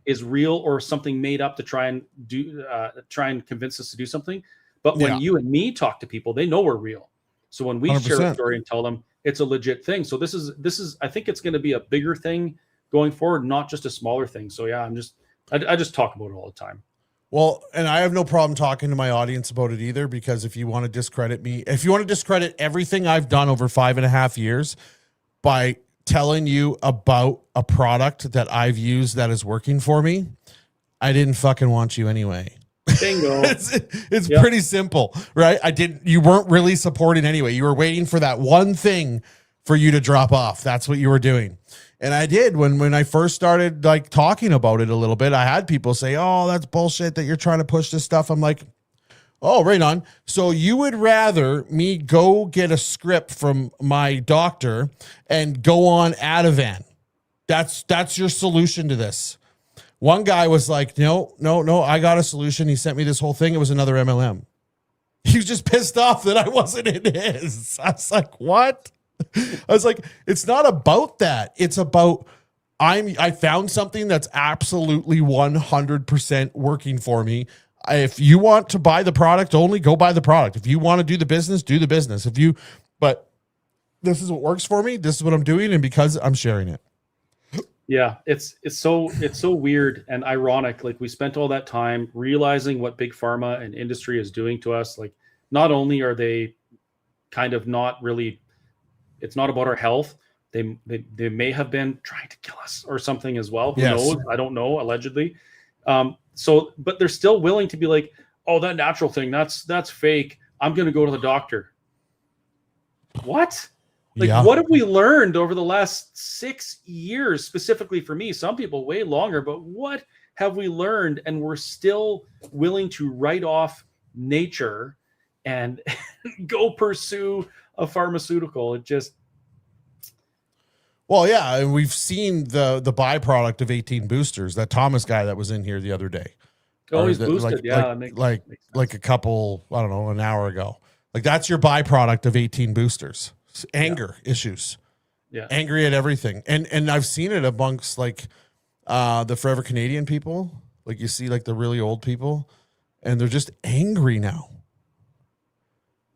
Speaker 2: is real or something made up to try and convince us to do something. But when you and me talk to people, they know we're real. So when we 100%. Share a story and tell them it's a legit thing. So this is I think it's going to be a bigger thing going forward, not just a smaller thing. So yeah, I just talk about it all the time.
Speaker 1: Well, and I have no problem talking to my audience about it either, because if you want to discredit me, if you want to discredit everything I've done over 5.5 years by telling you about a product that I've used that is working for me, I didn't fucking want you anyway.
Speaker 2: Bingo.
Speaker 1: it's pretty simple, right? You weren't really supporting anyway. You were waiting for that one thing for you to drop off. That's what you were doing. And I did when I first started like talking about it a little bit. I had people say, "Oh, that's bullshit that you're trying to push this stuff." I'm like, "Oh, right on." So you would rather me go get a script from my doctor and go on Ativan? That's your solution to this? One guy was like, no, I got a solution. He sent me this whole thing. It was another MLM. He was just pissed off that I wasn't in his. I was like, what? I was like, it's not about that. It's about I found something that's absolutely 100% working for me. If you want to buy the product, only go buy the product. If you want to do the business, do the business. But this is what works for me. This is what I'm doing. And because I'm sharing it.
Speaker 2: Yeah, it's so weird and ironic. Like we spent all that time realizing what big pharma and industry is doing to us. Like not only are they kind of not really, it's not about our health. They may have been trying to kill us or something as well. Who knows? I don't know. Allegedly. But they're still willing to be like, oh, that natural thing, that's fake. I'm going to go to the doctor. What? Like, what have we learned over the last 6 years, specifically for me? Some people way longer, but what have we learned? And we're still willing to write off nature and go pursue a pharmaceutical. It just.
Speaker 1: Well, yeah, and we've seen the byproduct of 18 boosters. That Thomas guy that was in here the other day.
Speaker 2: Oh, he's boosted,
Speaker 1: like a couple, I don't know, an hour ago. Like that's your byproduct of 18 boosters. Anger issues, angry at everything, and I've seen it amongst like the Forever Canadian people. Like you see, like the really old people, and they're just angry now.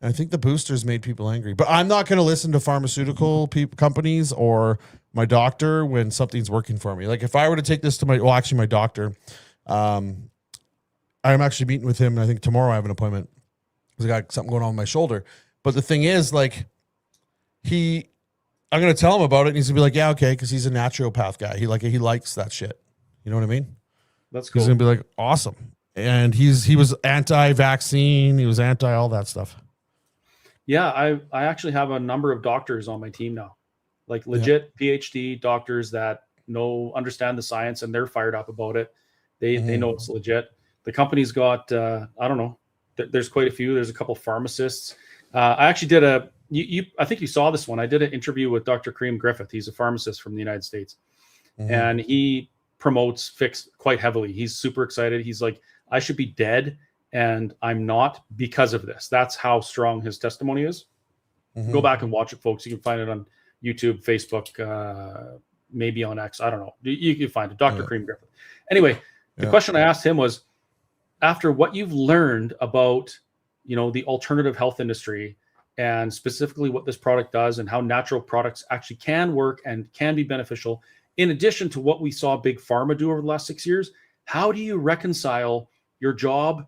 Speaker 1: And I think the boosters made people angry. But I'm not going to listen to pharmaceutical companies or my doctor when something's working for me. Like if I were to take this to my doctor, I'm actually meeting with him. And I think tomorrow I have an appointment because I got something going on with my shoulder. But the thing is, like. I'm going to tell him about it and he's gonna be like, yeah, okay. Cause he's a naturopath guy. He likes that shit. You know what I mean?
Speaker 2: That's cool.
Speaker 1: He's going to be like, awesome. And he was anti-vaccine. He was anti all that stuff.
Speaker 2: Yeah. I actually have a number of doctors on my team now, like legit PhD doctors that understand the science and they're fired up about it. They know it's legit. The company's got, I don't know. There's quite a few. There's a couple pharmacists. I actually did I think you saw this one. I did an interview with Dr. Kareem Griffith. He's a pharmacist from the United States. And he promotes Fix quite heavily. He's super excited. He's like, I should be dead and I'm not because of this. That's how strong his testimony is. Go back and watch it, folks. You can find it on YouTube, Facebook, maybe on X. I don't know. You can find it. Dr. Kareem Griffith. Anyway, the question I asked him was, after what you've learned about, the alternative health industry, and specifically what this product does and how natural products actually can work and can be beneficial, in addition to what we saw Big Pharma do over the last 6 years, how do you reconcile your job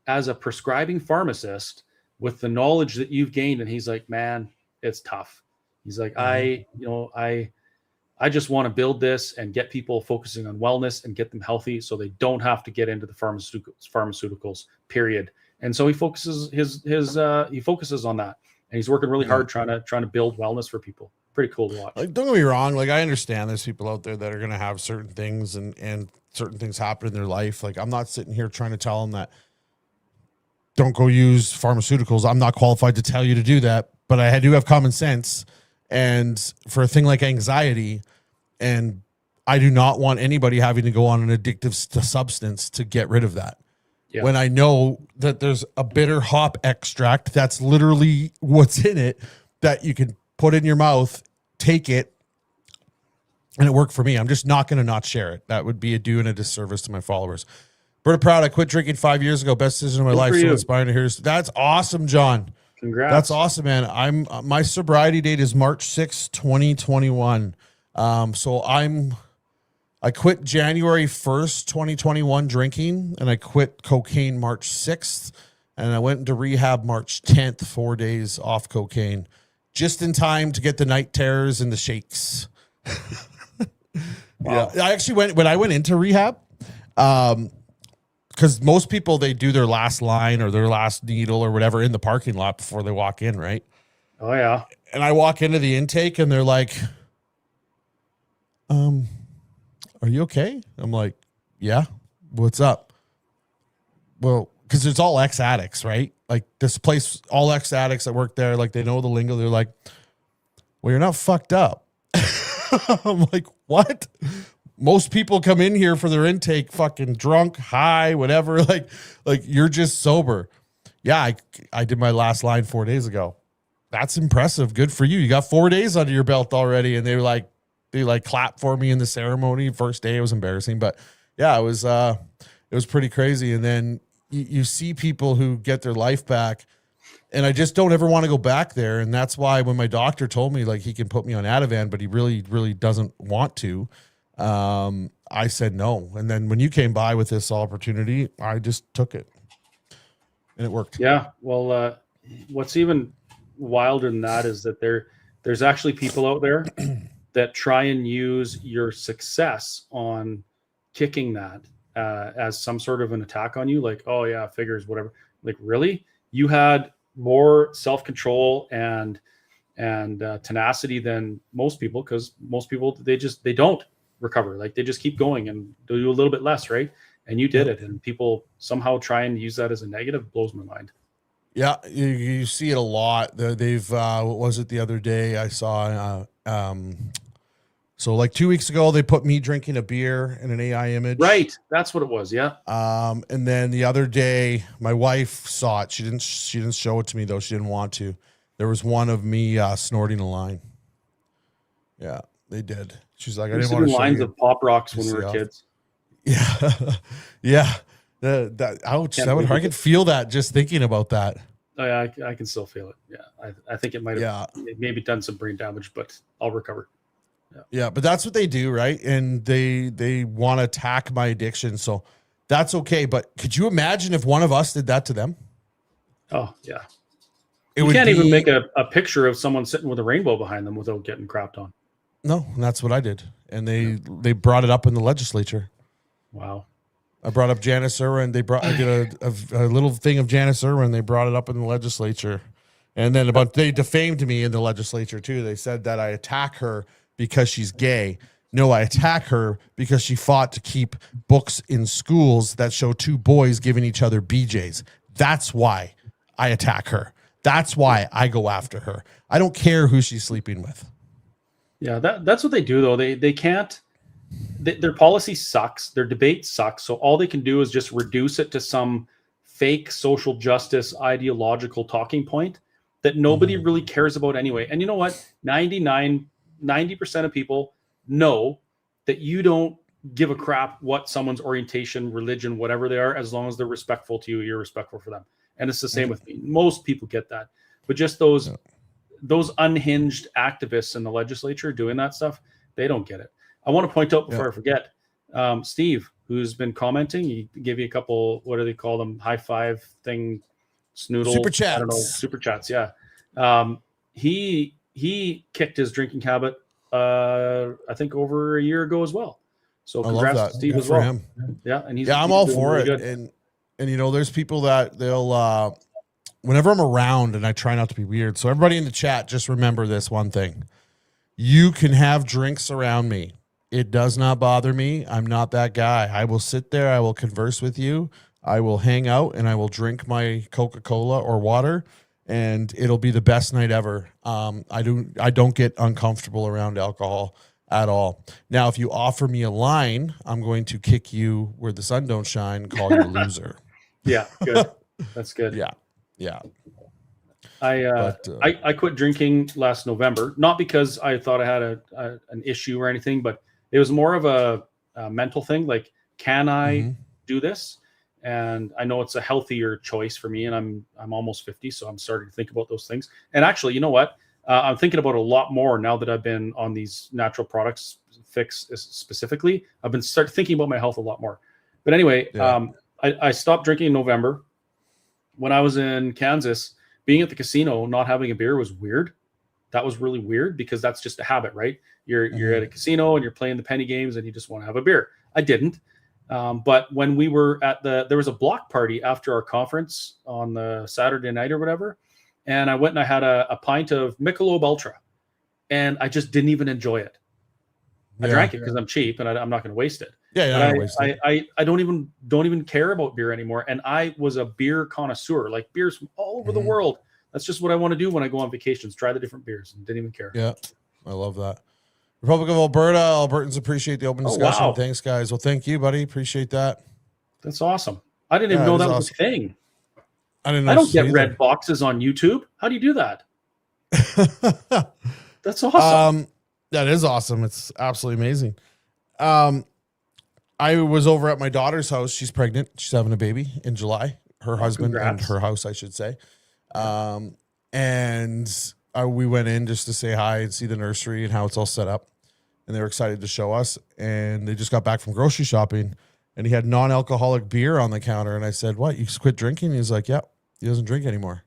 Speaker 2: as a prescribing pharmacist with the knowledge that you've gained? And he's like, man, it's tough. He's like, I just want to build this and get people focusing on wellness and get them healthy so they don't have to get into the pharmaceuticals, period. And so he focuses he focuses on that, and he's working really hard trying to build wellness for people. Pretty cool to watch.
Speaker 1: Like, don't get me wrong. Like I understand there's people out there that are going to have certain things and certain things happen in their life. Like I'm not sitting here trying to tell them that don't go use pharmaceuticals. I'm not qualified to tell you to do that, but I do have common sense. and for a thing like anxiety. And I do not want anybody having to go on an addictive substance to get rid of that. Yeah. When I know that there's a bitter hop extract, that's literally what's in it, that you can put in your mouth, take it, and it worked for me. I'm just not going to not share it. That would be doing a disservice to my followers. Berta Proud, I quit drinking 5 years ago. Best decision of my life. So inspiring to hear. That's awesome, John.
Speaker 2: Congrats.
Speaker 1: That's awesome, man. My sobriety date is March 6th, 2021. So I quit January 1st, 2021 drinking, and I quit cocaine March 6th, and I went into rehab March 10th, 4 days off cocaine, just in time to get the night terrors and the shakes. Wow. Yeah, I actually when I went into rehab, because most people, they do their last line or their last needle or whatever in the parking lot before they walk in, right?
Speaker 2: Oh, yeah.
Speaker 1: And I walk into the intake and they're like, are you okay? I'm like, yeah. What's up? Well, because it's all ex-addicts, right? Like this place, all ex-addicts that work there, like they know the lingo. They're like, well, you're not fucked up. I'm like, what? Most people come in here for their intake fucking drunk, high, whatever. Like you're just sober. Yeah, I did my last line 4 days ago. That's impressive. Good for you. You got 4 days under your belt already. And they clapped for me in the ceremony. First day, it was embarrassing, but yeah, it was pretty crazy. And then you see people who get their life back, and I just don't ever want to go back there. And that's why when my doctor told me like he can put me on Ativan, but he really, really doesn't want to, I said no. And then when you came by with this opportunity, I just took it, and it worked.
Speaker 2: Yeah. Well, what's even wilder than that is that there's actually people out there that try and use your success on kicking that as some sort of an attack on you. Like, oh yeah, figures, whatever. Like, really? You had more self-control and tenacity than most people, because most people, they don't recover. Like, they just keep going and do a little bit less, right? And you did it, and people somehow try and use that as a negative. Blows my mind.
Speaker 1: Yeah, you see it a lot. They've what was it the other day? I saw so like 2 weeks ago, they put me drinking a beer in an AI image.
Speaker 2: Right, that's what it was. Yeah.
Speaker 1: And then the other day, my wife saw it. She didn't show it to me though. She didn't want to. There was one of me snorting a line. Yeah, they did. She's like, I didn't want to show
Speaker 2: lines
Speaker 1: you.
Speaker 2: Of Pop Rocks when we were kids.
Speaker 1: Yeah, yeah. Ouch! I can feel that just thinking about that.
Speaker 2: Oh, yeah, I can still feel it. Yeah, I think it might have maybe done some brain damage, but I'll recover.
Speaker 1: Yeah, but that's what they do, right? And they want to attack my addiction, so that's okay. But could you imagine if one of us did that to them?
Speaker 2: Oh yeah, you can't even make a picture of someone sitting with a rainbow behind them without getting crapped on.
Speaker 1: No, and that's what I did, and they brought it up in the legislature.
Speaker 2: Wow.
Speaker 1: I brought up Janice Irwin. I did a little thing of Janice Irwin. They brought it up in the legislature, and then they defamed me in the legislature too. They said that I attack her because she's gay. No, I attack her because she fought to keep books in schools that show two boys giving each other BJs. That's why I attack her. That's why I go after her. I don't care who she's sleeping with.
Speaker 2: Yeah, that's what they do though. They can't. Their policy sucks. Their debate sucks. So all they can do is just reduce it to some fake social justice ideological talking point that nobody really cares about anyway. And you know what? 90% of people know that you don't give a crap what someone's orientation, religion, whatever they are, as long as they're respectful to you, you're respectful for them. And it's the same with me. Most people get that. But just those unhinged activists in the legislature doing that stuff, they don't get it. I want to point out before I forget, Steve, who's been commenting, he gave you a couple, what do they call them? High five thing, snoodle.
Speaker 1: Super chats.
Speaker 2: I don't know, super chats, yeah. He kicked his drinking habit, I think over a year ago as well. So congrats to Steve as well. Him. Yeah, and
Speaker 1: I'm all for it. Good. And you know, there's people that they'll whenever I'm around, and I try not to be weird. So everybody in the chat, just remember this one thing. You can have drinks around me. It does not bother me. I'm not that guy. I will sit there. I will converse with you. I will hang out, and I will drink my Coca-Cola or water, and it'll be the best night ever. I don't get uncomfortable around alcohol at all. Now, if you offer me a line, I'm going to kick you where the sun don't shine and call you a loser.
Speaker 2: Yeah, good. That's good.
Speaker 1: Yeah.
Speaker 2: I quit drinking last November, not because I thought I had an issue or anything, but it was more of a mental thing. Like, can I do this? And I know it's a healthier choice for me, and I'm almost 50, so I'm starting to think about those things. And actually, you know what? I'm thinking about a lot more now that I've been on these natural products fix specifically. I've been thinking about my health a lot more. But anyway, I stopped drinking in November. When I was in Kansas, being at the casino, not having a beer was weird. That was really weird because that's just a habit, right? You're at a casino and you're playing the penny games and you just want to have a beer. I didn't. But when we were there was a block party after our conference on the Saturday night or whatever. And I went and I had a pint of Michelob Ultra, and I just didn't even enjoy it. I drank it because I'm cheap and I'm not going to waste it. I don't even care about beer anymore. And I was a beer connoisseur, like beers from all over the world. That's just what I want to do when I go on vacations, try the different beers, and didn't even care.
Speaker 1: Yeah, I love that. Republic of Alberta, Albertans appreciate the open discussion. Wow. Thanks, guys. Well, thank you, buddy. Appreciate that.
Speaker 2: That's awesome. I didn't even know that was a thing.
Speaker 1: I didn't know.
Speaker 2: I don't get red boxes on YouTube. How do you do that? That's awesome.
Speaker 1: That is awesome. It's absolutely amazing. I was over at my daughter's house. She's pregnant. She's having a baby in July. Her husband
Speaker 2: congrats.
Speaker 1: And her house, I should say. We went in just to say hi and see the nursery and how it's all set up. And they were excited to show us. And they just got back from grocery shopping. And he had non-alcoholic beer on the counter. And I said, what, you quit drinking? He's like, yeah, he doesn't drink anymore.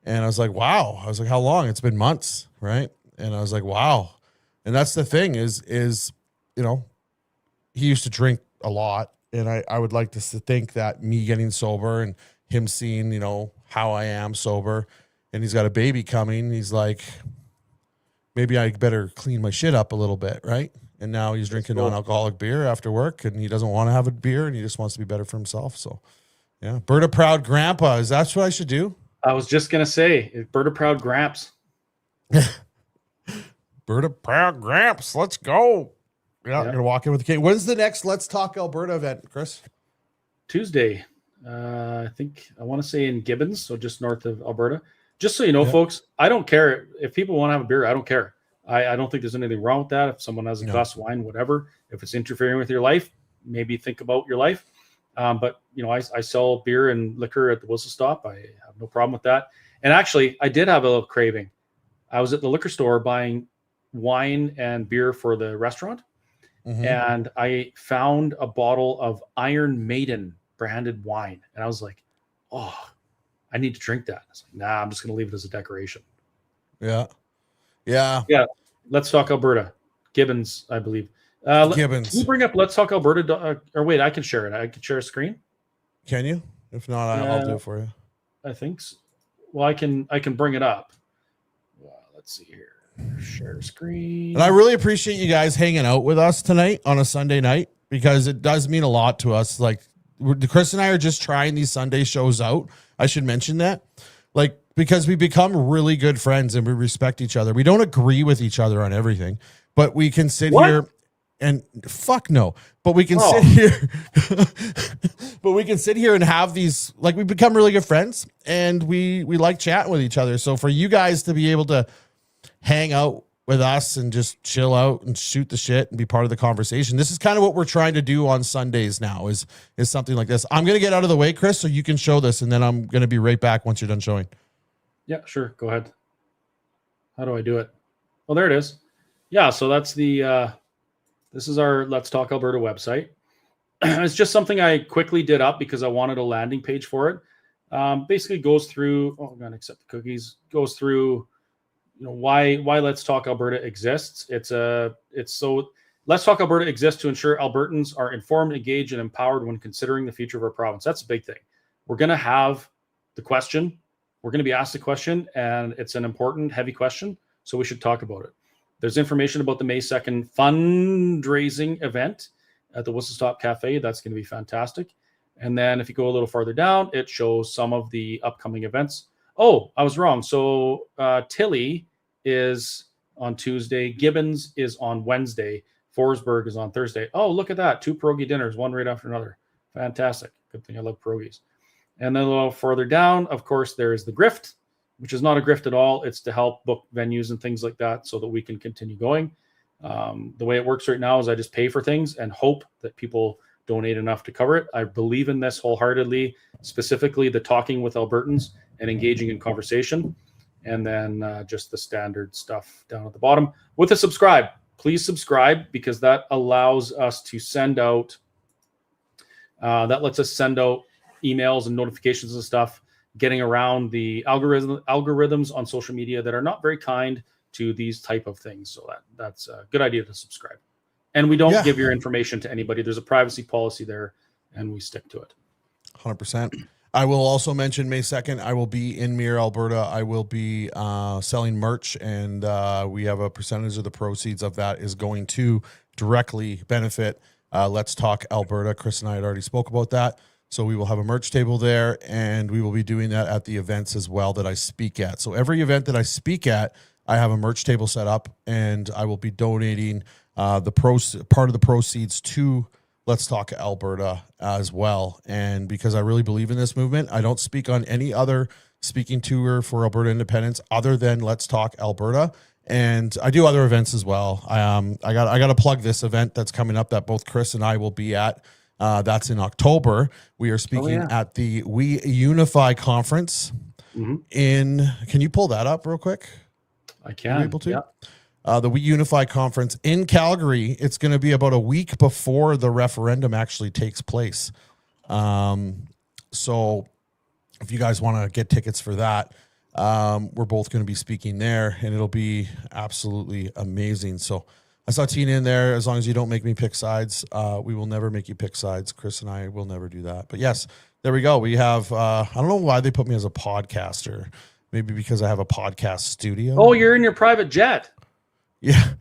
Speaker 1: And I was like, wow. I was like, how long? It's been months, right? And I was like, wow. And that's the thing is, you know, he used to drink a lot. And I would like to think that me getting sober and him seeing, you know, how I am sober, and he's got a baby coming, he's like, maybe I better clean my shit up a little bit, right? And now he's drinking non-alcoholic beer after work, and he doesn't want to have a beer, and he just wants to be better for himself. So, yeah. Berta Proud Grandpa, is that what I should do?
Speaker 2: I was just going to say, Berta Proud Gramps.
Speaker 1: Berta Proud Gramps, let's go. Yeah, I'm going to walk in with the cake. When's the next Let's Talk Alberta event, Chris?
Speaker 2: Tuesday. I think I want to say in Gibbons, so just north of Alberta. Just so you know, folks, I don't care if people want to have a beer. I don't care. I don't think there's anything wrong with that. If someone has a glass of wine, whatever, if it's interfering with your life, maybe think about your life. But you know, I sell beer and liquor at the Whistle Stop. I have no problem with that. And actually, I did have a little craving. I was at the liquor store buying wine and beer for the restaurant, and I found a bottle of Iron Maiden branded wine, and I was like, oh, I need to drink that. I was like, nah, I'm just going to leave it as a decoration.
Speaker 1: Yeah.
Speaker 2: Let's Talk Alberta. Gibbons, I believe.
Speaker 1: Gibbons.
Speaker 2: Can you bring up Let's Talk Alberta? Or wait, I can share it. I can share a screen.
Speaker 1: Can you? If not, I'll do it for you.
Speaker 2: I think so. Well, I can bring it up. Let's see here. Share screen.
Speaker 1: And I really appreciate you guys hanging out with us tonight on a Sunday night, because it does mean a lot to us. Like, Chris and I are just trying these Sunday shows out. I should mention that. Like, because we become really good friends and we respect each other. We don't agree with each other on everything, but we can sit here and fuck no. But we can sit here. But we can sit here and have these, like, we become really good friends, and we like chatting with each other. So for you guys to be able to hang out with us and just chill out and shoot the shit and be part of the conversation, this is kind of what we're trying to do on Sundays now, is something like this. I'm going to get out of the way, Chris, so you can show this, and then I'm going to be right back once you're done showing.
Speaker 2: Yeah, sure. Go ahead. How do I do it? Oh, there it is. Yeah, so that's the this is our Let's Talk Alberta website. It's just something I quickly did up because I wanted a landing page for it. Basically goes through, I'm going to accept the cookies, goes through, you know, why Let's Talk Alberta exists. It's so Let's Talk Alberta exists to ensure Albertans are informed, engaged, and empowered when considering the future of our province. That's a big thing. We're going to have the question. We're going to be asked the question, and it's an important, heavy question, so we should talk about it. There's information about the May 2nd fundraising event at the Whistle Stop Cafe. That's going to be fantastic. And then if you go a little farther down, it shows some of the upcoming events. Oh, I was wrong. So Tilly is on Tuesday. Gibbons is on Wednesday. Forsberg is on Thursday. Oh, look at that. 2 pierogi dinners, one right after another. Fantastic. Good thing I love pierogies. And then a little further down, of course, there is the grift, which is not a grift at all. It's to help book venues and things like that so that we can continue going. The way it works right now is I just pay for things and hope that people donate enough to cover it. I believe in this wholeheartedly, specifically the talking with Albertans and engaging in conversation. And then just the standard stuff down at the bottom with a subscribe. Please subscribe, because that allows us to send out, that lets us send out emails and notifications and stuff, getting around the algorithms on social media that are not very kind to these type of things. So that's a good idea to subscribe. And we don't give your information to anybody. There's a privacy policy there, and we stick to it.
Speaker 1: 100%. I will also mention May 2nd, I will be in Mirror, Alberta. I will be selling merch, and we have a percentage of the proceeds of that is going to directly benefit Let's Talk Alberta. Chris and I had already spoke about that. So we will have a merch table there, and we will be doing that at the events as well that I speak at. So every event that I speak at, I have a merch table set up, and I will be donating part of the proceeds to Let's Talk Alberta as well. And because I really believe in this movement, I don't speak on any other speaking tour for Alberta independence other than Let's Talk Alberta. And I do other events as well. I got to plug this event that's coming up that both Chris and I will be at. That's in October. We are speaking at the We Unify conference can you pull that up real quick?
Speaker 2: I can.
Speaker 1: Are you able to? The We Unify conference in Calgary. It's going to be about a week before the referendum actually takes place. So if you guys want to get tickets for that, we're both going to be speaking there, and it'll be absolutely amazing. So I saw Tina in there. As long as you don't make me pick sides, we will never make you pick sides. Chris and I will never do that. But yes, there we go. We have, I don't know why they put me as a podcaster. Maybe because I have a podcast studio.
Speaker 2: Oh, you're in your private jet.
Speaker 1: Yeah.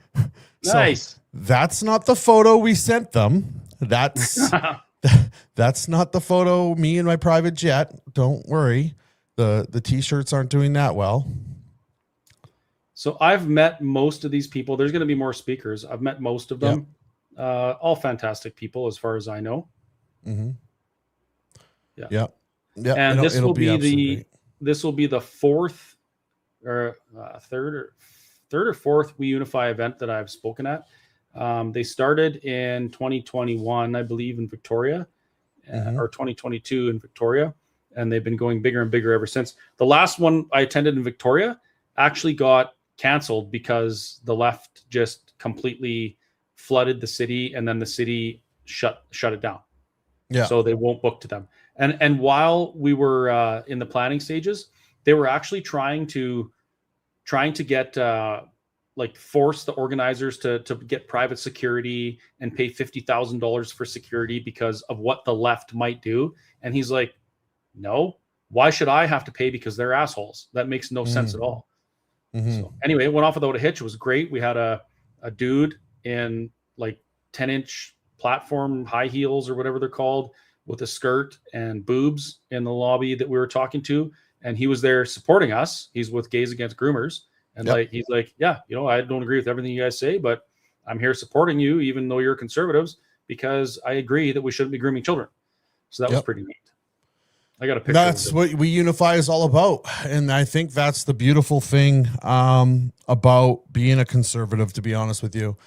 Speaker 2: Nice.
Speaker 1: So that's not the photo we sent them. That's not the photo, me and my private jet. Don't worry. The t-shirts aren't doing that well.
Speaker 2: So I've met most of these people. There's going to be more speakers. I've met most of them. All fantastic people as far as I know.
Speaker 1: Mm-hmm.
Speaker 2: Yeah. And this will be the fourth or third or fourth We Unify event that I've spoken at. They started in 2021, I believe, in Victoria, or 2022 in Victoria, and they've been going bigger and bigger ever since. The last one I attended in Victoria actually got canceled because the left just completely flooded the city, and then the city shut it down. Yeah. So they won't book to them. And while we were in the planning stages, they were actually trying to get force the organizers to get private security and pay $50,000 for security because of what the left might do. And he's like, no, why should I have to pay because they're assholes? That makes no sense at all. So anyway, it went off without a hitch. It was great. We had a dude in 10-inch platform high heels or whatever they're called with a skirt and boobs in the lobby that we were talking to. And he was there supporting us. He's with Gays Against Groomers. And he's like, yeah, I don't agree with everything you guys say, but I'm here supporting you, even though you're conservatives, because I agree that we shouldn't be grooming children. So that was pretty neat. I got a picture.
Speaker 1: That's what We Unify is all about. And I think that's the beautiful thing about being a conservative, to be honest with you,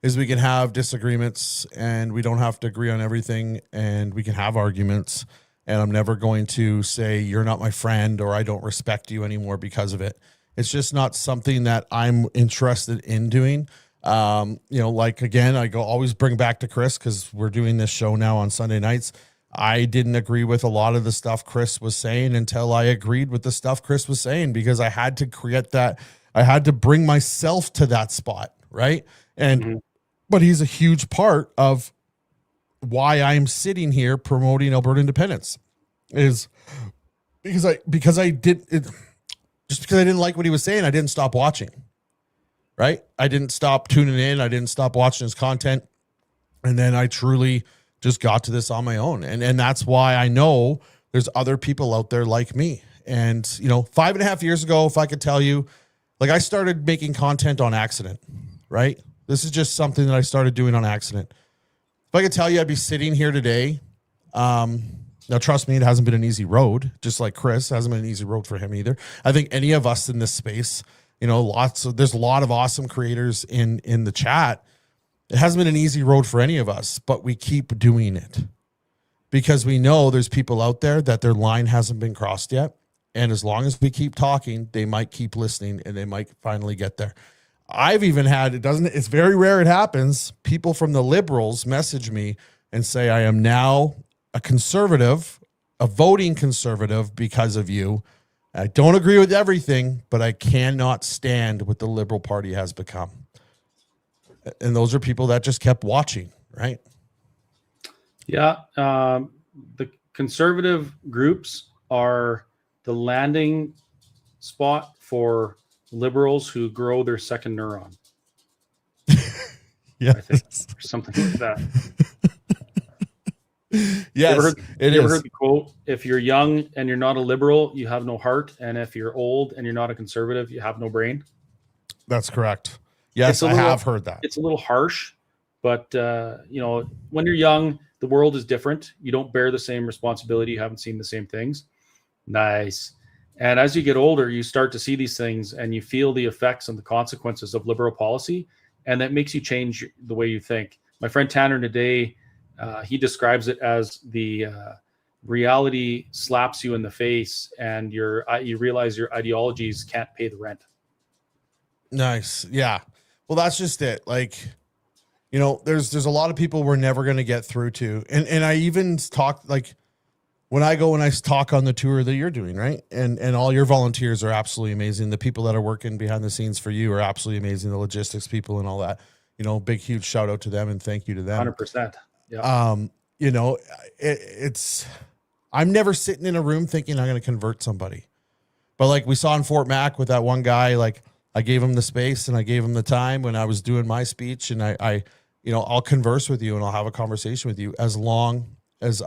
Speaker 1: is we can have disagreements and we don't have to agree on everything, and we can have arguments. And I'm never going to say you're not my friend or I don't respect you anymore because of it. It's just not something that I'm interested in doing. Again, I always bring back to Chris because we're doing this show now on Sunday nights. I didn't agree with a lot of the stuff Chris was saying until I agreed with the stuff Chris was saying, because I had to create that. I had to bring myself to that spot. Right. But he's a huge part of why I'm sitting here promoting Alberta independence, is because I didn't like what he was saying. I didn't stop watching. Right. I didn't stop tuning in. I didn't stop watching his content. And then I truly just got to this on my own. And that's why I know there's other people out there like me. And, 5.5 years ago, if I could tell you, like I started making content on accident, right? This is just something that I started doing on accident. If I could tell you, I'd be sitting here today. Now, trust me, it hasn't been an easy road, just like Chris hasn't been an easy road for him either. I think any of us in this space, there's a lot of awesome creators in the chat. It hasn't been an easy road for any of us, but we keep doing it because we know there's people out there that their line hasn't been crossed yet. And as long as we keep talking, they might keep listening and they might finally get there. I've even had, it's very rare it happens, people from the Liberals message me and say, I am now a conservative, a voting conservative because of you. I don't agree with everything, but I cannot stand what the Liberal Party has become. And those are people that just kept watching, right?
Speaker 2: Yeah. The conservative groups are the landing spot for liberals who grow their second neuron.
Speaker 1: Yeah,
Speaker 2: I think, or something like that.
Speaker 1: Yes,
Speaker 2: you ever heard the quote, if you're young and you're not a liberal, you have no heart. And if you're old and you're not a conservative, you have no brain.
Speaker 1: That's correct. Yes, I have heard that.
Speaker 2: It's a little harsh, but when you're young, the world is different. You don't bear the same responsibility. You haven't seen the same things. Nice. And as you get older, you start to see these things and you feel the effects and the consequences of liberal policy. And that makes you change the way you think. My friend Tanner today, he describes it as the reality slaps you in the face and you realize your ideologies can't pay the rent.
Speaker 1: Nice. Yeah. Well, that's just it. Like, there's a lot of people we're never going to get through to. And I even talk, like, when I go and I talk on the tour that you're doing, right? And all your volunteers are absolutely amazing. The people that are working behind the scenes for you are absolutely amazing. The logistics people and all that, big, huge shout out to them and thank you to them.
Speaker 2: 100%. Yeah.
Speaker 1: I'm never sitting in a room thinking I'm going to convert somebody. But like we saw in Fort Mac with that one guy, like I gave him the space and I gave him the time when I was doing my speech, and I'll converse with you and I'll have a conversation with you as long as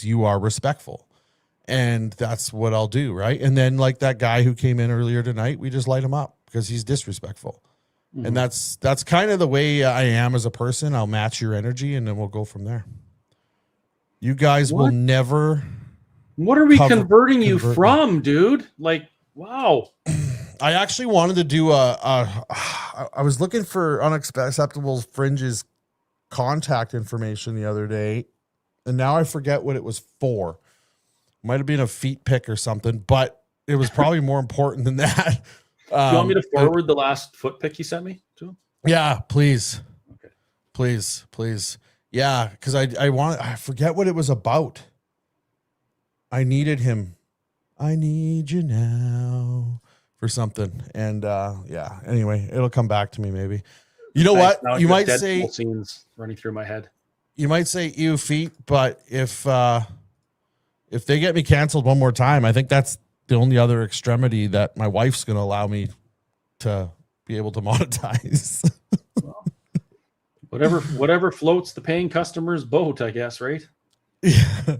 Speaker 1: you are respectful. And that's what I'll do. Right. And then like that guy who came in earlier tonight, we just light him up because he's disrespectful. Mm-hmm. And that's kind of the way I am as a person. I'll match your energy and then we'll go from there. You guys will never.
Speaker 2: What are we converting you from, dude? Like, wow.
Speaker 1: I actually wanted to do I was looking for Unacceptable Fringe's contact information the other day, and now I forget what it was for. Might have been a feet pick or something, but it was probably more important than that.
Speaker 2: Do you want me to forward the last foot pick you sent me to him?
Speaker 1: Yeah, please.
Speaker 2: Okay.
Speaker 1: Please. Yeah, because I forget what it was about. I needed him. I need you now for something. And anyway, it'll come back to me maybe. You know what? You might say
Speaker 2: scenes running through my head.
Speaker 1: You might say ew feet, but if they get me canceled one more time, I think that's the only other extremity that my wife's going to allow me to be able to monetize.
Speaker 2: Well, whatever floats the paying customer's boat, I guess, right?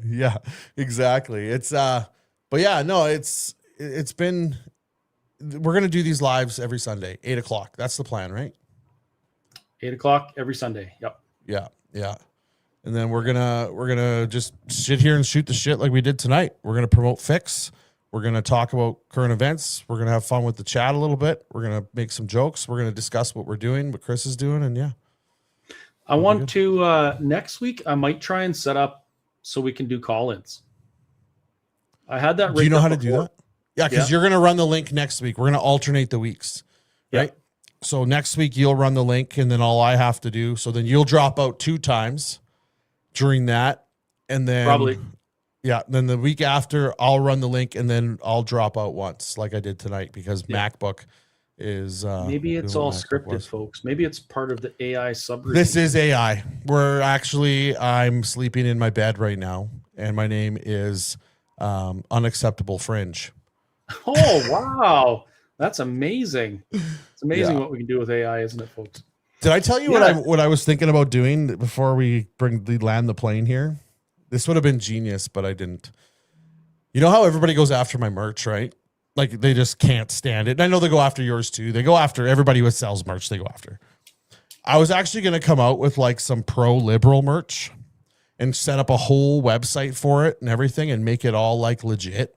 Speaker 1: Yeah, exactly. It's but yeah, no, it's been, we're going to do these lives every Sunday, 8:00. That's the plan, right?
Speaker 2: 8:00 every Sunday. Yep.
Speaker 1: Yeah. And then we're gonna just sit here and shoot the shit like we did tonight. We're gonna promote Fix. We're gonna talk about current events. We're gonna have fun with the chat a little bit. We're gonna make some jokes. We're gonna discuss what we're doing, what Chris is doing, and yeah.
Speaker 2: I want to next week. I might try and set up so we can do call-ins. I had that.
Speaker 1: Do you know how to do that? Yeah, because you're gonna run the link next week. We're gonna alternate the weeks, right?
Speaker 2: Yeah.
Speaker 1: So next week you'll run the link, and then all I have to do. So then you'll drop out 2 times during that, and then
Speaker 2: probably,
Speaker 1: then the week after I'll run the link, and then I'll drop out once like I did tonight because MacBook is
Speaker 2: maybe it's all scripted, folks. Maybe it's part of the AI subroutine.
Speaker 1: This is AI. I'm sleeping in my bed right now, and my name is Unacceptable Fringe.
Speaker 2: Oh wow, that's amazing. It's amazing what we can do with AI, isn't it, folks?
Speaker 1: Did I tell you what I was thinking about doing before we land the plane here? This would have been genius, but I didn't. You know how everybody goes after my merch, right? Like they just can't stand it. And I know they go after yours too. They go after everybody who sells merch. They go after. I was actually going to come out with like some pro-liberal merch and set up a whole website for it and everything and make it all like legit.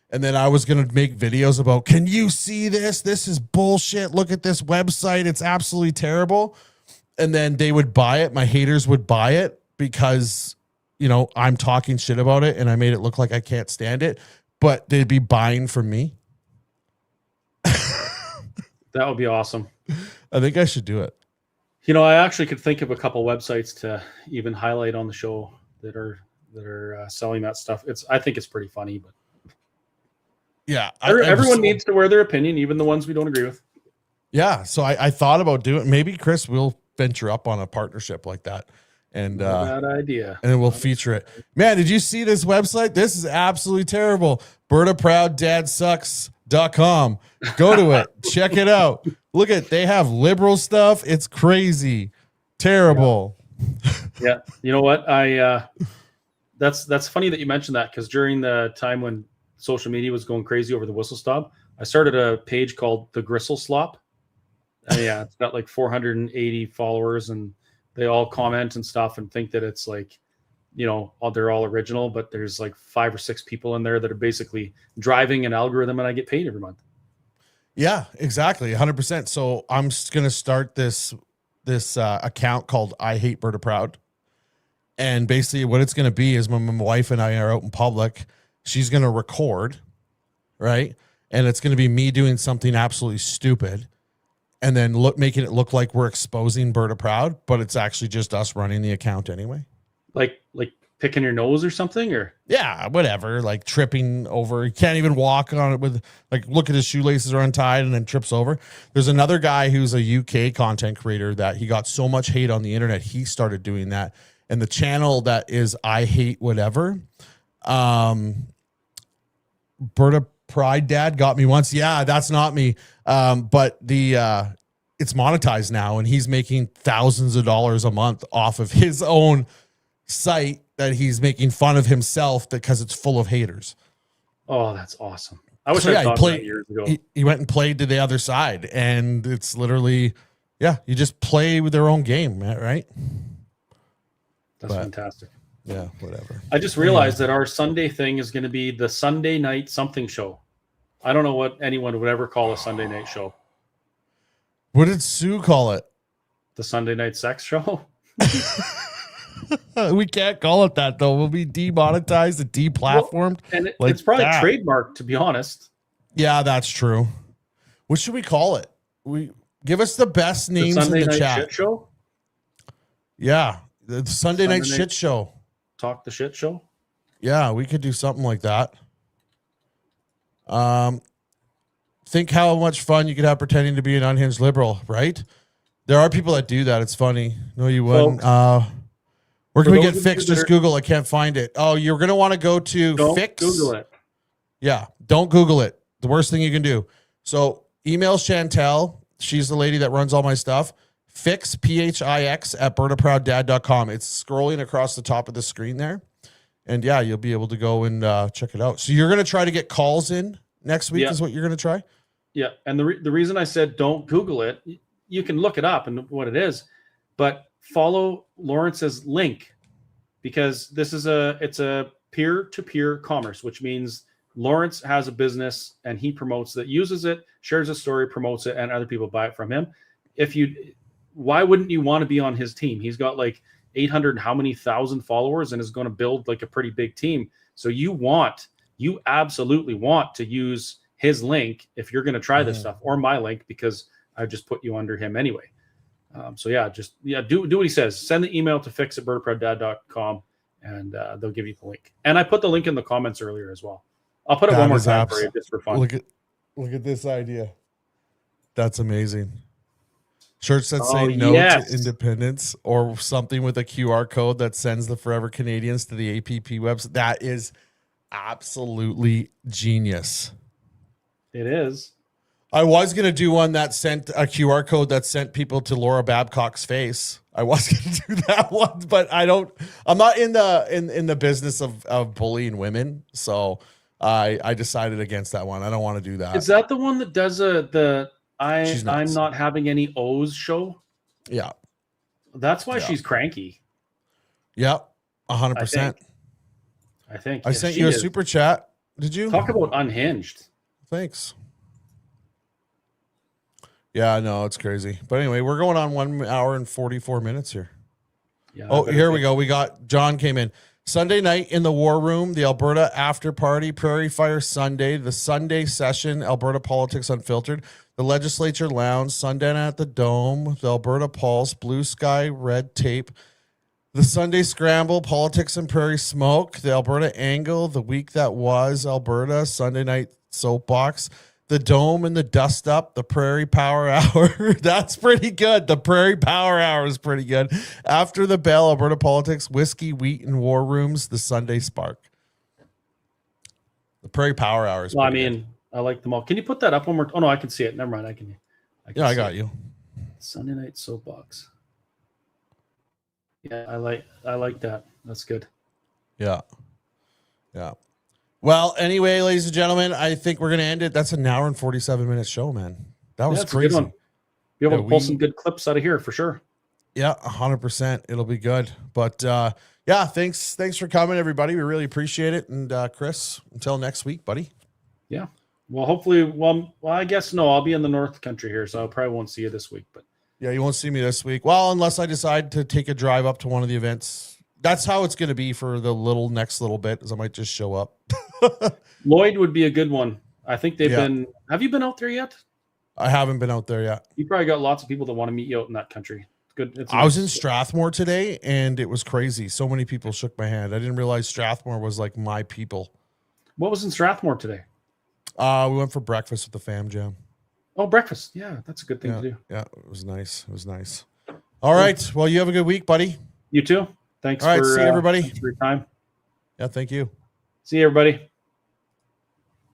Speaker 1: And then I was going to make videos about, can you see this? This is bullshit. Look at this website. It's absolutely terrible. And then they would buy it. My haters would buy it because, you know, I'm talking shit about it and I made it look like I can't stand it, but they'd be buying from me.
Speaker 2: That would be awesome.
Speaker 1: I think I should do it.
Speaker 2: You know, I actually could think of a couple websites to even highlight on the show that are selling that stuff. I think it's pretty funny, but
Speaker 1: yeah,
Speaker 2: everyone needs to wear their opinion, even the ones we don't agree with.
Speaker 1: Yeah, so I thought about doing. Maybe Chris will venture up on a partnership like that, and
Speaker 2: bad idea.
Speaker 1: And then we'll feature it. Man, did you see this website? This is absolutely terrible. Berta Proud Dad Sucks.com. Go to it. Check it out. Look at, they have liberal stuff. It's crazy. Terrible.
Speaker 2: Yeah. You know what? That's funny that you mentioned that, because during the time when social media was going crazy over the whistle stop, I started a page called the Gristle Slop. And yeah, it's got like 480 followers, and they all comment and stuff and think that it's like, you know, they're all original, but there's like 5 or 6 people in there that are basically driving an algorithm, and I get paid every month.
Speaker 1: Yeah, exactly. 100%. So I'm going to start this account called I Hate Berta Proud. And basically what it's going to be is when my wife and I are out in public, she's going to record, right? And it's going to be me doing something absolutely stupid and then making it look like we're exposing Berta Proud, but it's actually just us running the account anyway.
Speaker 2: Like picking your nose or something, or
Speaker 1: yeah, whatever, like tripping over. He can't even walk on it with, like, look at his shoelaces are untied and then trips over. There's another guy who's a UK content creator that he got so much hate on the internet. He started doing that. And the channel that is I Hate Whatever. Berta Proud Dad got me once. Yeah, that's not me. But it's monetized now, and he's making thousands of dollars a month off of his own site that he's making fun of himself because it's full of haters.
Speaker 2: Oh, that's awesome. I wish I thought that years ago.
Speaker 1: He went and played to the other side, and it's literally, yeah, you just play with their own game, right?
Speaker 2: That's fantastic.
Speaker 1: Yeah, whatever.
Speaker 2: I just realized that our Sunday thing is going to be the Sunday night something show. I don't know what anyone would ever call a Sunday night show.
Speaker 1: What did Sue call it?
Speaker 2: The Sunday night sex show?
Speaker 1: We can't call it that, though. We'll be demonetized and deplatformed.
Speaker 2: Well, and it's probably trademarked, to be honest.
Speaker 1: Yeah, that's true. What should we call it? Give us the best names in the chat.
Speaker 2: Shit show?
Speaker 1: Yeah, the Sunday night shit show.
Speaker 2: Talk the shit show?
Speaker 1: Yeah, we could do something like that. Think how much fun you could have pretending to be an unhinged liberal, right? There are people that do that. It's funny. No, you wouldn't. Where can we get Fix? Just Google. I can't find it. Oh, you're going to want to go to Fix.
Speaker 2: Google it.
Speaker 1: Yeah, don't Google it. The worst thing you can do. So email Chantel. She's the lady that runs all my stuff. Fix, PHIX, at bertaprouddad.com. It's scrolling across the top of the screen there. And yeah, you'll be able to go and check it out. So you're going to try to get calls in next week is what you're going to try?
Speaker 2: Yeah. And the reason I said don't Google it, you can look it up and what it is, but follow Lawrence's link, because it's a peer-to-peer commerce, which means Lawrence has a business and he promotes it, uses it, shares a story, promotes it, and other people buy it from him. Why wouldn't you want to be on his team? He's got like 800 how many thousand followers and is going to build like a pretty big team. So you absolutely want to use his link if you're going to try this stuff, or my link, because I just put you under him anyway. Do what he says. Send the email to fix@bertaprouddad.com and they'll give you the link. And I put the link in the comments earlier as well. I'll put it one more time for you just for fun.
Speaker 1: Look at this idea. That's amazing. Shirts that say no to independence, or something with a QR code that sends the Forever Canadians to the APP website. That is absolutely genius.
Speaker 2: It is.
Speaker 1: I was going to do one that sent a QR code that sent people to Laura Babcock's face. I was going to do that one, but I'm not in the business of bullying women. So I decided against that one. I don't want to do that.
Speaker 2: Is that the one that does I'm not having any O's show?
Speaker 1: Yeah.
Speaker 2: That's why she's cranky.
Speaker 1: Yep. 100%.
Speaker 2: I think.
Speaker 1: I sent you a super chat. Did you?
Speaker 2: Talk about unhinged.
Speaker 1: Thanks. Yeah, no, it's crazy. But anyway, we're going on 1 hour and 44 minutes here.
Speaker 2: Yeah.
Speaker 1: Oh, here we go. We got John came in. Sunday night in the War Room, the Alberta After Party, Prairie Fire Sunday, the Sunday Session, Alberta Politics Unfiltered, the Legislature Lounge, Sunday at the Dome, the Alberta Pulse, Blue Sky, Red Tape, the Sunday Scramble, Politics and Prairie Smoke, the Alberta Angle, the Week That Was Alberta, Sunday Night Soapbox, the Dome and the Dust Up, the Prairie Power Hour. That's pretty good. The Prairie Power Hour is pretty good. After the Bell, Alberta Politics, Whiskey, Wheat, and War Rooms, the Sunday Spark. The Prairie Power Hour is pretty good.
Speaker 2: I like them all. Can you put that up one more? Oh, no, I can see it. Never mind. I can
Speaker 1: I got you.
Speaker 2: Sunday Night Soapbox. Yeah, I like that. That's good.
Speaker 1: Yeah. Well, anyway, ladies and gentlemen, I think we're going to end it. That's an hour and 47-minute show, man. That was crazy. A good one.
Speaker 2: Be able to pull some good clips out of here for sure.
Speaker 1: Yeah, 100%. It'll be good. But thanks for coming, everybody. We really appreciate it. And Chris, until next week, buddy.
Speaker 2: Yeah. Well, hopefully, I guess no. I'll be in the North Country here, so I probably won't see you this week. But
Speaker 1: yeah, you won't see me this week. Well, unless I decide to take a drive up to one of the events. That's how it's going to be for the next little bit, is I might just show up.
Speaker 2: Lloyd would be a good one. I think they've been. Have you been out there yet?
Speaker 1: I haven't been out there yet.
Speaker 2: You probably got lots of people that want to meet you out in that country. It's good.
Speaker 1: I was in Strathmore today, and it was crazy. So many people shook my hand. I didn't realize Strathmore was like my people.
Speaker 2: What was in Strathmore today?
Speaker 1: We went for breakfast with the fam jam.
Speaker 2: Oh, breakfast. Yeah, that's a good thing to do.
Speaker 1: Yeah, it was nice. All right. Well, you have a good week, buddy.
Speaker 2: You too. Thanks
Speaker 1: see you, everybody.
Speaker 2: for your time.
Speaker 1: Yeah, thank you.
Speaker 2: See you, everybody.